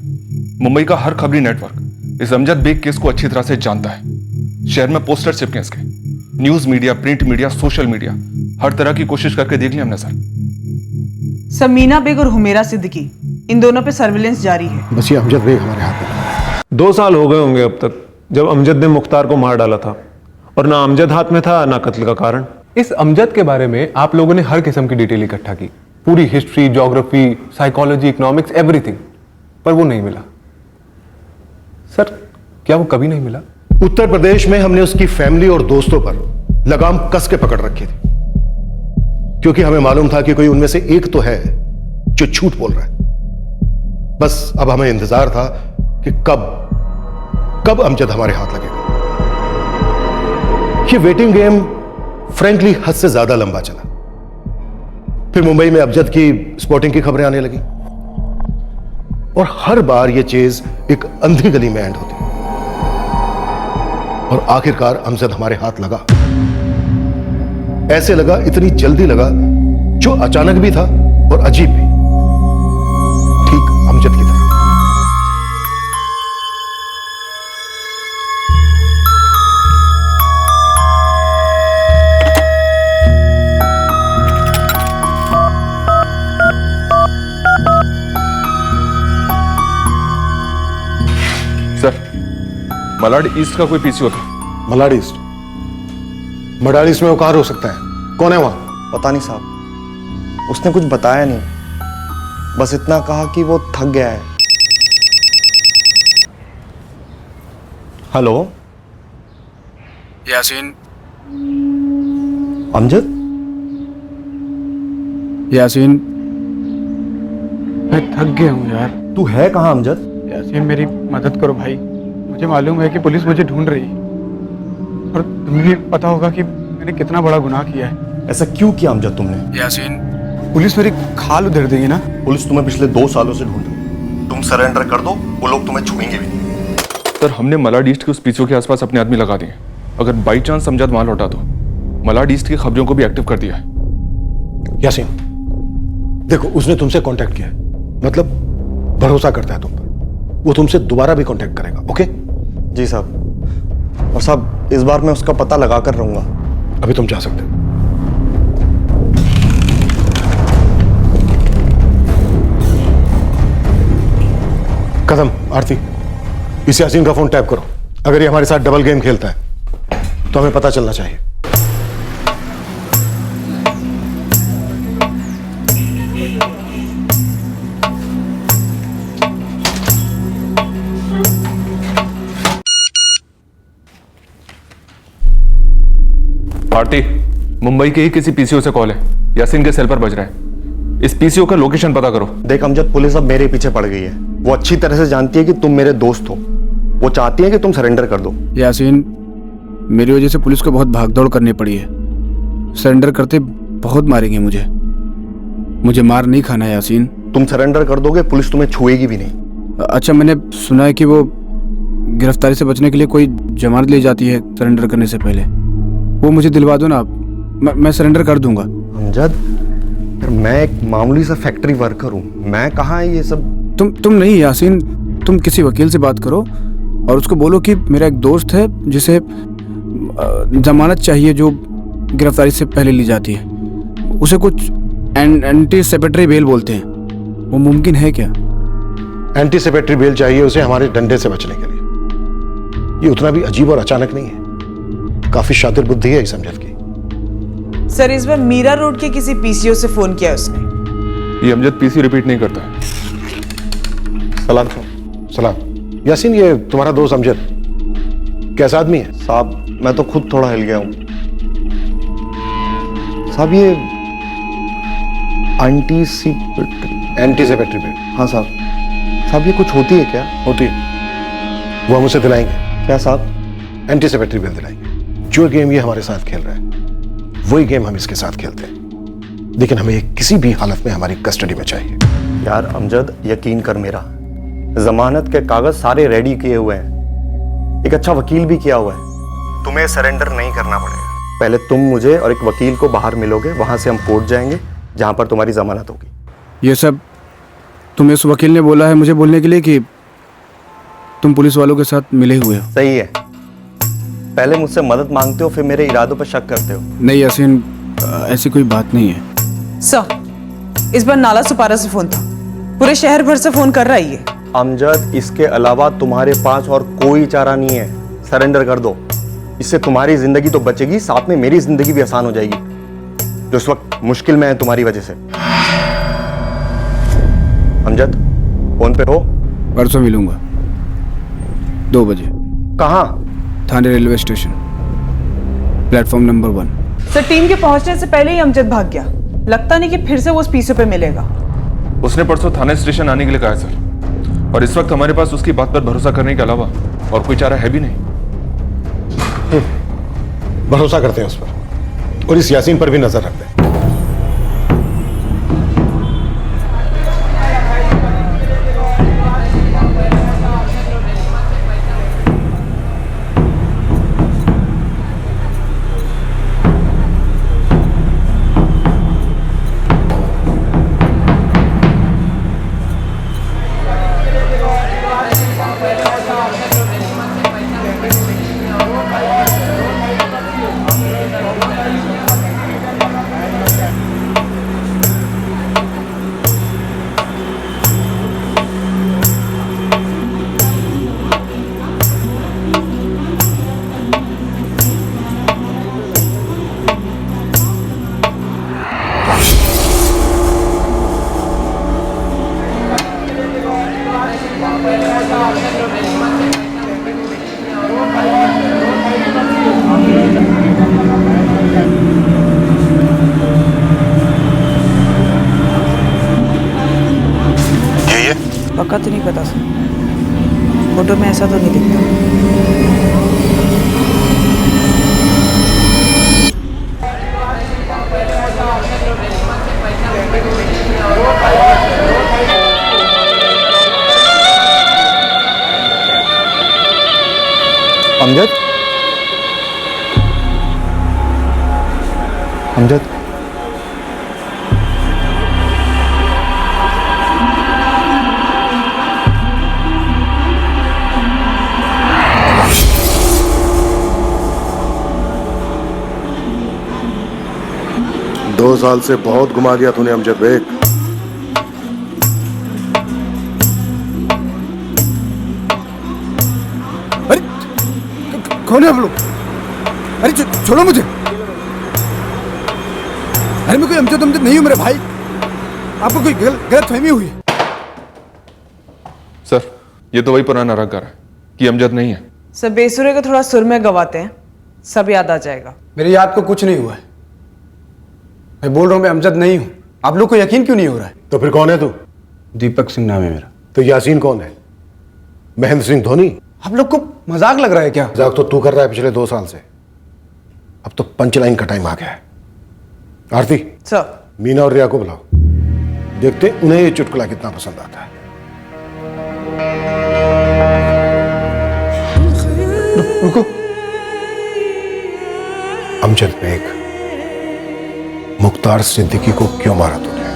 D: मुंबई का हर खबरी नेटवर्क इस अमजद बेग केस को अच्छी तरह से जानता है। शहर में पोस्टर चिपके इसके, news media, print media, social media, हर तरह की कोशिश करके देख लिया हमने
J: सर, मीना बेग और हुमेरा सिद्दीकी, इन दोनों पे सर्विलेंस जारी है।
G: बस ये अमजद बेग हमारे हाथ में।
P: 2 साल हो गए होंगे अब तक जब अमजद ने मुख्तार को मार डाला था, और ना अमजद हाथ में था ना कत्ल का कारण।
B: इस अमजद के बारे में आप लोगों ने हर किस्म की डिटेल इकट्ठा की, पूरी history, geography, psychology, economics, everything, पर वो नहीं मिला। सर, क्या वो कभी नहीं मिला?
G: उत्तर प्रदेश में हमने उसकी फैमिली और दोस्तों पर लगाम कस के पकड़ रखी थी, क्योंकि हमें मालूम था कि कोई उनमें से एक तो है जो झूठ बोल रहा है। बस अब हमें इंतजार था कि कब अमजद हमारे हाथ लगेगा। ये वेटिंग गेम फ्रैंकली हद से ज्यादा लंबा चला। फिर मुंबई में अमजद की स्पॉटिंग की खबरें आने लगी, और हर बार यह चीज एक अंधी गली में एंड होती, और आखिरकार अमजद हमारे हाथ लगा। ऐसे लगा, इतनी जल्दी लगा, जो अचानक भी था और अजीब भी, ठीक अमजद की तरह।
D: सर, मलाड ईस्ट का कोई पीसीओ था?
G: मलाड ईस्ट? मलाड ईस्ट में वो कहाँ हो सकता है? कौन है वहां?
F: पता नहीं साहब, उसने कुछ बताया नहीं, बस इतना कहा कि वो थक गया है। हेलो
A: यासीन।
F: अमजद?
A: यासीन, मैं थक गया हूँ यार।
F: तू है कहाँ अमजद?
A: यासीन, मेरी मदद करो भाई, मुझे मालूम है कि पुलिस मुझे ढूंढ रही है, और तुम्हें भी पता होगा कि मैंने कितना बड़ा गुनाह किया है।
F: ऐसा क्यों किया अमजद तुमने?
A: यासीन, पुलिस मेरी खाल उधेड़ देगी ना।
N: पुलिस तुम्हें पिछले 2 सालों से ढूंढ रही है। तुम सरेंडर कर दो, वो लोग तुम्हें छुएंगे भी नहीं।
D: सर, हमने मलाड ईस्ट के उस पीसीओ के आसपास अपने आदमी लगा दिए। अगर बाई चांस अमजद वहां लौटा तो मलाड ईस्ट की खबरों को भी एक्टिव कर दिया है।
G: यासीन, देखो, उसने तुमसे कांटेक्ट किया है, मतलब भरोसा करता है तुम पर। वो तुमसे दोबारा भी कांटेक्ट करेगा, ओके?
F: जी साहब। और साहब, इस बार मैं उसका पता लगा कर रहूंगा।
G: अभी तुम जा सकते हो। कदम, आरती, इस यासीन का फोन टैप करो। अगर ये हमारे साथ डबल गेम खेलता है तो हमें पता चलना चाहिए।
D: आरती, मुंबई के ही किसी पीसीओ से कॉल है, यासीन के सेल पर बज रहा है।
H: इस पीसीओ का लोकेशन पता करो।
F: देख अमजद, पुलिस अब मेरे पीछे पड़ गई है। वो अच्छी तरह से जानती है कि तुम मेरे दोस्त हो। वो चाहती है कि तुम सरेंडर कर दो।
A: यासीन, मेरी वजह से पुलिस को बहुत भागदौड़ करनी पड़ी है। सरेंडर करते बहुत मारेंगे मुझे मार नहीं खाना है यासीन।
F: तुम सरेंडर कर दोगे, पुलिस तुम्हें छुएगी भी नहीं।
A: अच्छा, मैंने सुना है कि वो गिरफ्तारी से बचने के लिए कोई जमानत ली जाती है सरेंडर करने से पहले। वो मुझे दिलवा दो ना, मैं सरेंडर कर दूंगा।
F: अमजद, मैं एक मामूली सा फैक्ट्री वर्कर हूँ, मैं कहाँ है ये सब।
A: तुम नहीं यासीन, तुम किसी वकील से बात करो और उसको बोलो कि मेरा एक दोस्त है जिसे जमानत चाहिए जो गिरफ्तारी से पहले ली जाती है। उसे कुछ एंटीसिपेटरी बेल बोलते हैं, वो मुमकिन है क्या?
G: एंटीसिपेटरी बेल चाहिए उसे हमारे डंडे से बचने के लिए। ये उतना भी अजीब और अचानक नहीं है, काफी शातिर बुद्धि है इस अमजद की।
J: सर, इस बार मीरा रोड के किसी पीसीओ से फोन किया उसने।
H: ये अमजद पीसी रिपीट नहीं करता है।
G: सलाम सलाम। यासीन, ये तुम्हारा दोस्त अमजद कैसा आदमी है?
F: साहब, मैं तो खुद थोड़ा हिल गया हूँ साहब। ये एंटीसिपेटरी बेल। हाँ साहब। साहब, ये कुछ होती है क्या?
G: होती है, वो हम उसे दिलाएंगे।
F: क्या साहब?
G: एंटीसिपेटरी बेल दिलाएंगे। जो गेम ये हमारे साथ खेल रहा है वही गेम हम इसके साथ खेलते हैं, लेकिन हमें ये किसी भी हालत में हमारी कस्टडी में चाहिए।
F: यार अमजद, यकीन कर मेरा, जमानत के कागज सारे रेडी किए हुए हैं, एक अच्छा वकील भी किया हुआ है। तुम्हें सरेंडर नहीं करना पड़ेगा। पहले तुम मुझे और एक वकील को बाहर मिलोगे, वहां से हम कोर्ट जाएंगे जहां पर तुम्हारी जमानत होगी।
A: ये सब तुम्हें उस वकील ने बोला है मुझे बोलने के लिए कि तुम पुलिस वालों के साथ मिले हुए हो?
F: सही है। पहले मुझसे मदद मांगते हो, फिर मेरे इरादों पर शक करते हो।
A: नहीं यासीन, ऐसी कोई बात नहीं है।
J: सर, इस बार नाला सुपारा से फोन था, पूरे शहर भर से फोन कर रहा है ये।
F: अमजद, इसके अलावा तुम्हारे पास और कोई चारा नहीं है। सरेंडर कर दो, इससे तुम्हारी जिंदगी तो बचेगी, साथ में मेरी जिंदगी भी आसान हो जाएगी, जो इस वक्त मुश्किल में है तुम्हारी वजह से। अमजद, फोन पे हो?
A: परसों मिलूंगा 2 बजे।
F: कहाँ?
A: Thane railway station, platform number 1।
J: Sir, team के पहुंचने से पहले ही अमजद भाग गया। लगता नहीं कि फिर से वो उस पीसीओ पे मिलेगा।
H: उसने परसों थाने स्टेशन आने के लिए कहा है सर, और इस वक्त हमारे पास उसकी बात पर भरोसा करने के अलावा और कोई चारा है भी नहीं।
G: भरोसा करते हैं उस पर, और इस यासीन पर भी नजर रखते हैं।
J: पक्का तो नहीं पता सर, फोटो में ऐसा तो नहीं दिखता।
F: अमजद, अमजद,
G: 2 साल से बहुत घुमा दिया तूने अमजद बेग।
A: अरे कौन है आप लोग? अरे छोड़ो मुझे। अरे मैं कोई अमजद नहीं हूं मेरे भाई, आपको कोई गलत फहमी हुई है।
H: सर, ये तो वही पुराना रंगर है कि अमजद नहीं है।
J: सब बेसुरे को थोड़ा सुर में गवाते हैं, सब याद आ जाएगा।
A: मेरी याद को कुछ नहीं हुआ है। मैं बोल रहा हूं मैं अमजद नहीं हूं। आप लोग को यकीन क्यों नहीं हो रहा है?
G: तो फिर कौन है तू?
A: दीपक सिंह नाम है मेरा।
G: तो यासीन कौन है? महेंद्र सिंह धोनी?
A: आप लोग को मजाक लग रहा है क्या?
G: मजाक तो तू कर रहा है पिछले 2 साल से। अब तो पंचलाइन का टाइम आ गया है। आरती
C: सर,
G: मीना और रिया को बुलाओ, देखते उन्हें ये चुटकुला कितना पसंद आता है।
A: रुको।
G: अमजद बेग, मुख्तार सिद्दीकी को क्यों मारा तूने?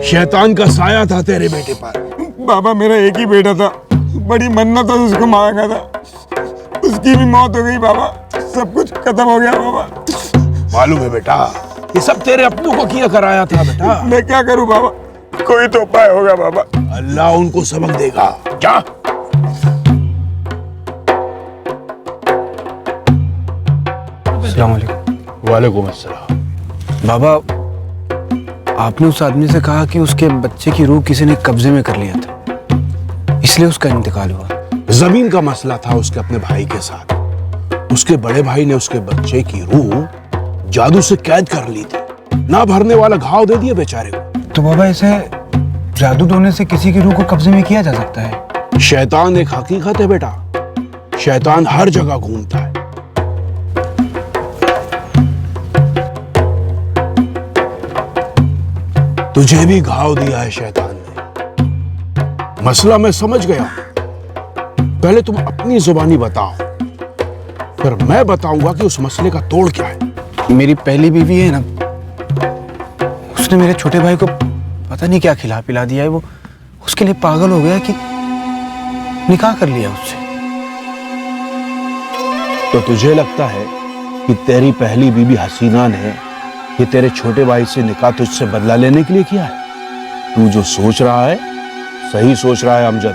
M: शैतान का साया था तेरे बेटे पर।
Q: बाबा मेरा एक ही बेटा था, बड़ी मन्नत था उसको मांगा था, उसकी भी मौत हो गई बाबा, सब कुछ खत्म हो गया बाबा।
M: मालूम है बेटा, ये सब तेरे अपनों को किया कराया था बेटा।
Q: मैं क्या करूं बाबा, कोई तो उपाय होगा बाबा।
M: अल्लाह उनको सबक देगा। क्या?
A: वालेकुम अस्सलाम। बाबा, आपने उस आदमी से कहा कि उसके बच्चे की रूह किसी ने कब्जे में कर लिया था, इसलिए उसका इंतकाल हुआ।
M: जमीन का मसला था उसके अपने भाई के साथ। उसके बड़े भाई ने उसके बच्चे की रूह जादू से कैद कर ली थी, ना भरने वाला घाव दे दिया बेचारे को।
A: तो बाबा, इसे जादू टोने से किसी की रूह को कब्जे में किया जा सकता है?
M: शैतान एक हकीकत है बेटा, शैतान हर जगह घूमता है। तुझे भी घाव दिया है शैतान ने। मसला मैं समझ गया, पहले तुम अपनी जुबानी बताओ, फिर मैं बताऊंगा कि उस मसले का तोड़ क्या है।
A: मेरी पहली बीवी है ना, उसने मेरे छोटे भाई को पता नहीं क्या खिला पिला दिया है, वो उसके लिए पागल हो गया कि निकाह कर लिया उससे।
M: तो तुझे लगता है कि तेरी पहली बीवी हसीना ने ये तेरे छोटे भाई से निकाह तुझसे बदला लेने के लिए किया है? तू जो सोच रहा है सही सोच रहा है अमजद।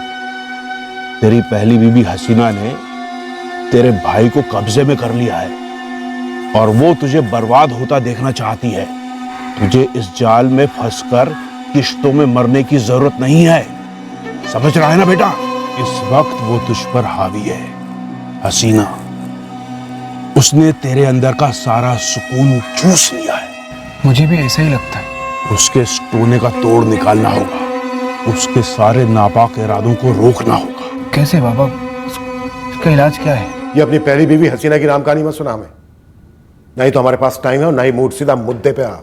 M: तेरी पहली बीवी हसीना ने तेरे भाई को कब्जे में कर लिया है और वो तुझे बर्बाद होता देखना चाहती है। तुझे इस जाल में फंसकर किश्तों में मरने की जरूरत नहीं है, समझ रहा है ना बेटा? इस वक्त वो तुझ पर हावी है हसीना। उसने तेरे अंदर का सारा सुकून चूस लिया है।
A: मुझे भी ऐसा ही लगता है।
M: उसके इस टोने का तोड़ निकालना होगा, उसके सारे नापाक इरादों को रोकना होगा।
A: कैसे बाबा? इसका इलाज क्या है?
G: ये अपनी पहली बीवी हसीना की नाम कहानी मत सुना हमें, नहीं तो हमारे पास टाइम है और ना ही मूड। सीधा मुद्दे पे आ।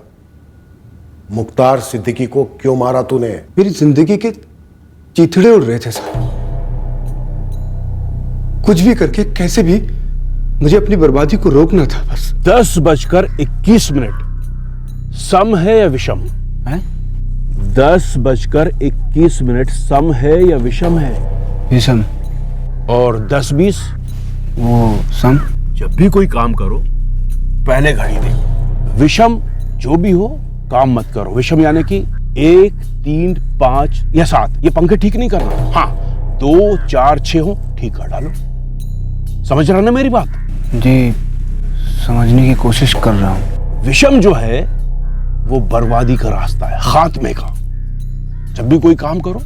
G: मुख्तार सिद्दीकी को क्यों मारा तूने?
A: मेरी जिंदगी के चीथड़े उड़ रहे थे सर। कुछ भी करके कैसे भी मुझे अपनी बर्बादी को रोकना था बस।
M: 10:21 सम है या विषम है? 10:21 सम है या विषम है?
A: विषम।
M: और 10:20
A: वो सम।
M: जब भी कोई काम करो पहले घड़ी देखो। विषम जो भी हो काम मत करो। विषम यानी कि 1, 3, 5 या 7 ये पंखे ठीक नहीं करना। हाँ 2, 4, 6 हो ठीक कर डालो। समझ रहा ना मेरी बात?
A: जी समझने की कोशिश कर रहा हूं।
M: विषम जो है वो बर्बादी का रास्ता है, खात्मे का। जब भी कोई काम करो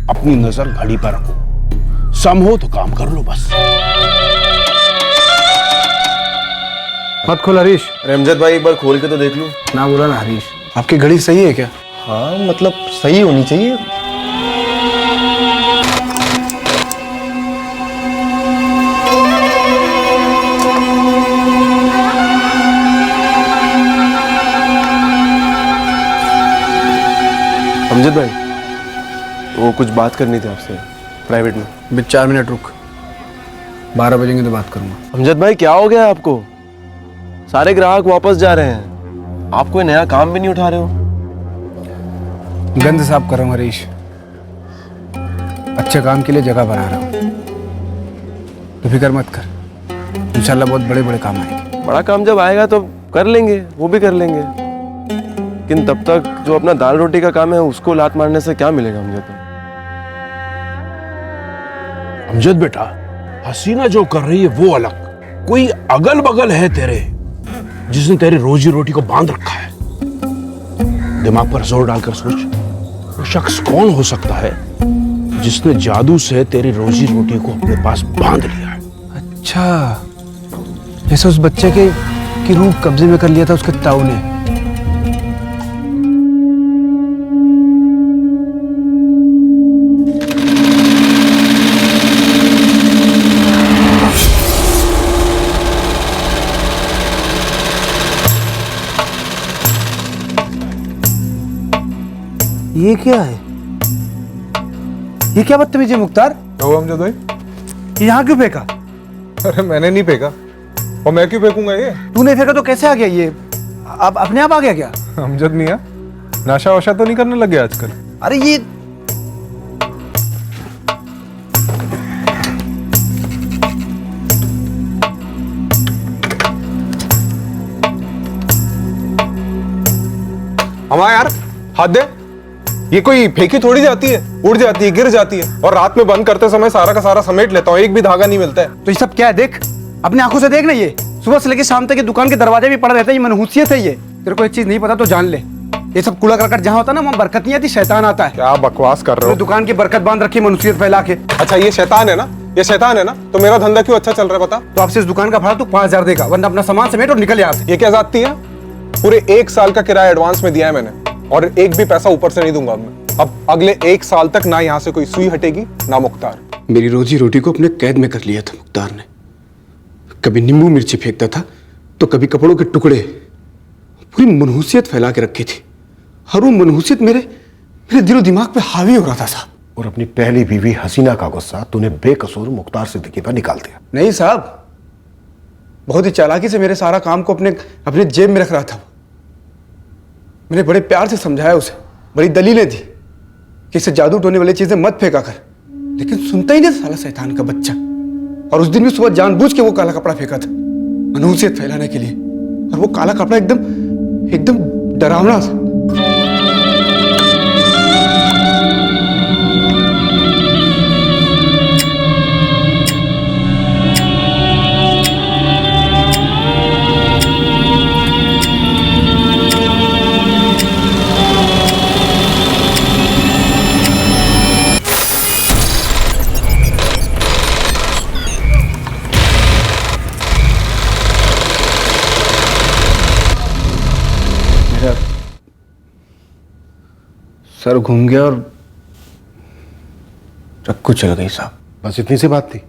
M: अपनी नजर घड़ी पर रखो। सम हो तो काम कर लो बस।
A: मत खोल हरीश।
F: अमजद भाई एक बार खोल के तो देख लो
A: ना। बोला ना हरीश, आपकी घड़ी सही है क्या?
F: हाँ मतलब सही होनी चाहिए। अमजद भाई वो कुछ बात करनी थी आपसे प्राइवेट में।
A: बस 4 मिनट रुक, 12 बजेंगे तो बात करूंगा।
F: अमजद भाई क्या हो गया आपको? सारे ग्राहक वापस जा रहे हैं, आप कोई नया काम भी नहीं उठा रहे हो।
A: गंद साफ कर रहा हूँ हरीश, अच्छे काम के लिए जगह बना रहा हूँ। तो फिक्र मत कर, इंशाल्लाह बहुत बड़े बड़े काम आएंगे।
F: बड़ा काम जब आएगा तो कर लेंगे, वो भी कर लेंगे, लेकिन तब तक जो अपना दाल रोटी का काम है उसको लात मारने से क्या मिलेगा अमजद?
M: अमजद बेटा, हसीना जो कर रही है वो अलग, कोई अगल बगल है तेरे जिसने तेरी रोजी रोटी को बांध रखा है। दिमाग पर जोर डालकर सोच, वो शख्स कौन हो सकता है जिसने जादू से तेरी रोजी रोटी को अपने पास बांध लिया है?
A: अच्छा, जैसे उस बच्चे के की रूह कब्जे में कर लिया था उसके ताऊ ने। ये क्या है? ये क्या बदतमीजी है मुख्तार?
B: तो अमजद भाई,
A: ये यहाँ क्यों फेंका?
B: अरे मैंने नहीं फेंका, और मैं क्यों फेंकूंगा ये?
A: तूने फेंका तो कैसे आ गया ये? अब अपने आप आ गया क्या?
B: अमजद मियां, नशा वशा तो नहीं करने लगे आजकल?
A: अरे ये
B: हमारा यार हाथ दे। ये कोई फेंकी थोड़ी जाती है, उड़ जाती है, गिर जाती है, और रात में बंद करते समय सारा का सारा समेट लेता हूँ, एक भी धागा नहीं मिलता है।
A: तो ये सब क्या है? देख, अपनी आंखों से देख ना। ये सुबह से लेकर शाम तक ये दुकान के दरवाजे भी पड़ा रहता है। ये मनहूसियत है। ये तेरे को एक चीज नहीं पता तो जान ले, ये सब कूड़ा करकट जहाँ होता है ना, वहाँ बरकत नहीं आती, शैतान आता है।
B: क्या बकवास कर रहे हो?
A: दुकान की बरकत बांध रखी, मनहूसियत फैला के।
B: अच्छा ये शैतान है ना, ये शैतान है ना, तो मेरा धंधा क्यों अच्छा चल रहा है बता?
A: तो आपसे इस दुकान का भाड़ा तू 5,000 देगा, वरना अपना सामान समेट और निकल यहाँ से।
B: ये क्या जाती है? पूरे 1 साल का किराया एडवांस में दिया है मैंने, और एक भी पैसा ऊपर से नहीं दूंगा मैं। अब अगले 1 साल तक ना यहाँ से कोई सुई हटेगी ना मुख्तार।
A: मेरी रोजी रोटी को अपने कैद में कर लिया था मुख्तार ने। कभी नींबू मिर्ची फेंकता था तो कभी कपड़ों के टुकड़े। पूरी मनहूसियत फैला के रखी थी, और वो मनहूसियत मेरे दिलो दिमाग पे हावी हो रहा था साहब।
G: और अपनी पहली बीवी हसीना का गुस्सा तूने बेकसूर मुख्तार सिद्दीकी पर निकाल दिया।
A: नहीं साहब, बहुत ही चालाकी से मेरे सारा काम को अपने जेब में रख रहा था। मैंने बड़े प्यार से समझाया उसे, बड़ी दलीलें दी कि इसे जादू टोने वाली चीजें मत फेंका कर, लेकिन सुनता ही नहीं साला शैतान का बच्चा। और उस दिन भी सुबह जानबूझ के वो काला कपड़ा फेंका था मनहूसियत फैलाने के लिए, और वो काला कपड़ा एकदम डरावना था। सर घूम गया और रक्कू चल गई साहब।
G: बस इतनी सी बात थी?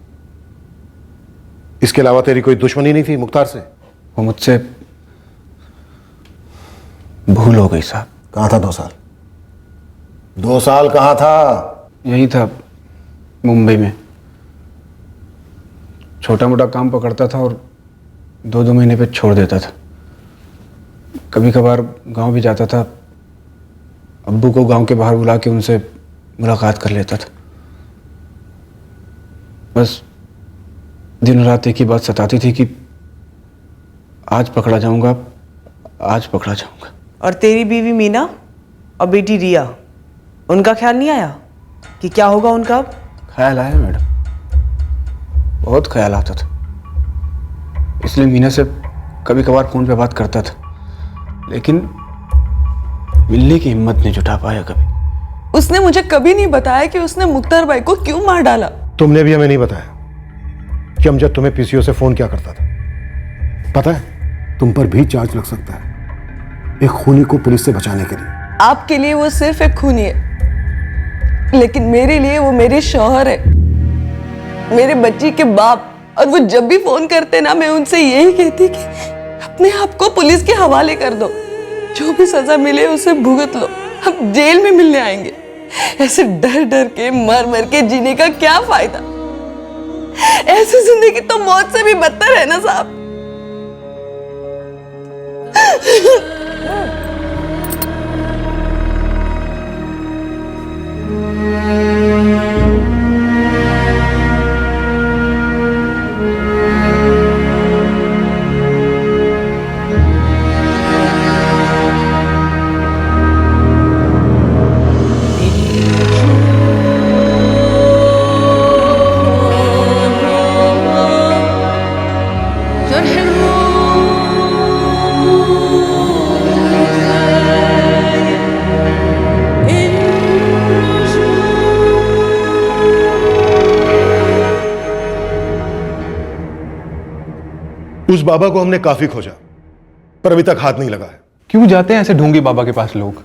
G: इसके अलावा तेरी कोई दुश्मनी नहीं थी मुख्तार से?
A: वो मुझसे भूल हो गई साहब।
G: कहाँ था 2 साल? 2 साल कहाँ था?
A: यही था मुंबई में। छोटा मोटा काम पकड़ता था और 2-2 महीने पे छोड़ देता था। कभी कभार गांव भी जाता था, अब्बू को गांव के बाहर बुला के उनसे मुलाकात कर लेता था। बस दिन रात एक ही बात सताती थी कि आज पकड़ा जाऊंगा, आज पकड़ा जाऊंगा।
J: और तेरी बीवी मीना और बेटी रिया, उनका ख्याल नहीं आया कि क्या होगा उनका अब?
A: ख्याल आया मैडम, बहुत ख्याल आता था। इसलिए मीना से कभी कभार फोन पे बात करता था, लेकिन मिलने की हिम्मत नहीं जुटा पाया कभी।
C: उसने मुझे कभी नहीं बताया कि उसने मुख्तार भाई को क्यों मार डाला।
G: तुमने भी हमें नहीं बताया कि अमजद तुम्हें पीसीओ से फोन क्या करता था। पता है, तुम पर भी चार्ज लग सकता है, एक खूनी को पुलिस से बचाने के लिए।
C: आपके लिए वो सिर्फ एक खूनी है, लेकिन मेरे लिए वो मेरे शौहर है, मेरे बच्ची के बाप। और वो जब भी फोन करते ना, मैं उनसे यही कहती कि अपने आप को पुलिस के हवाले कर दो, जो भी सजा मिले उसे भुगत लो, हम जेल में मिलने आएंगे। ऐसे डर डर के मर मर के जीने का क्या फायदा? ऐसी जिंदगी तो मौत से भी बदतर है ना साहब।
G: उस बाबा को हमने काफी खोजा, पर अभी तक हाथ नहीं लगा है।
P: क्यों जाते हैं ऐसे ढोंगी बाबा के पास लोग?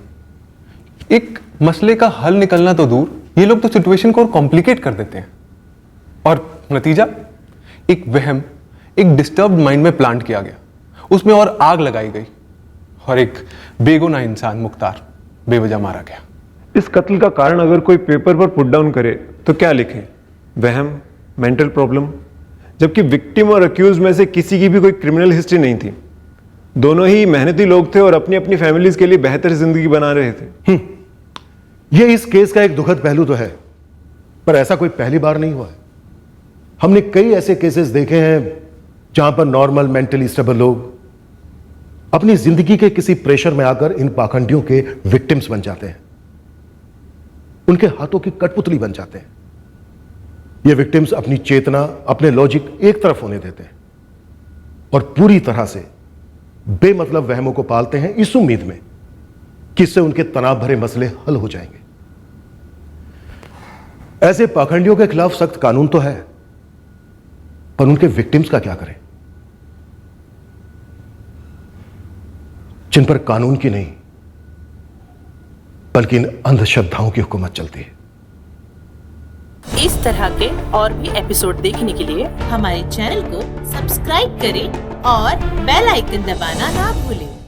P: एक मसले का हल निकलना तो दूर, ये लोग तो सिचुएशन को और कॉम्प्लिकेट कर देते हैं, और नतीजा एक वहम, एक डिस्टर्ब्ड माइंड में प्लांट किया गया, उसमें और आग लगाई गई, और एक बेगुनाह इंसान मुख्तार बेवजह मारा गया। इस कत्ल का कारण अगर कोई पेपर पर पुट डाउन करे तो क्या लिखे? वहम, मेंटल प्रॉब्लम, जबकि विक्टिम और अक्यूज में से किसी की भी कोई क्रिमिनल हिस्ट्री नहीं थी। दोनों ही मेहनती लोग थे और अपनी अपनी फैमिलीज के लिए बेहतर जिंदगी बना रहे थे।
G: ये इस केस का एक दुखद पहलू तो है, पर ऐसा कोई पहली बार नहीं हुआ है। हमने कई ऐसे केसेस देखे हैं जहां पर नॉर्मल मेंटली स्टेबल लोग अपनी जिंदगी के किसी प्रेशर में आकर इन पाखंडियों के विक्टिम्स बन जाते हैं, उनके हाथों की कठपुतली बन जाते हैं। ये विक्टिम्स अपनी चेतना, अपने लॉजिक एक तरफ होने देते हैं और पूरी तरह से बेमतलब वहमों को पालते हैं इस उम्मीद में कि इससे उनके तनाव भरे मसले हल हो जाएंगे। ऐसे पाखंडियों के खिलाफ सख्त कानून तो है, पर उनके विक्टिम्स का क्या करें, जिन पर कानून की नहीं बल्कि इन अंधश्रद्धाओं की हुकूमत चलती है।
U: इस तरह के और भी एपिसोड देखने के लिए हमारे चैनल को सब्सक्राइब करें और बेल आइकन दबाना ना भूलें।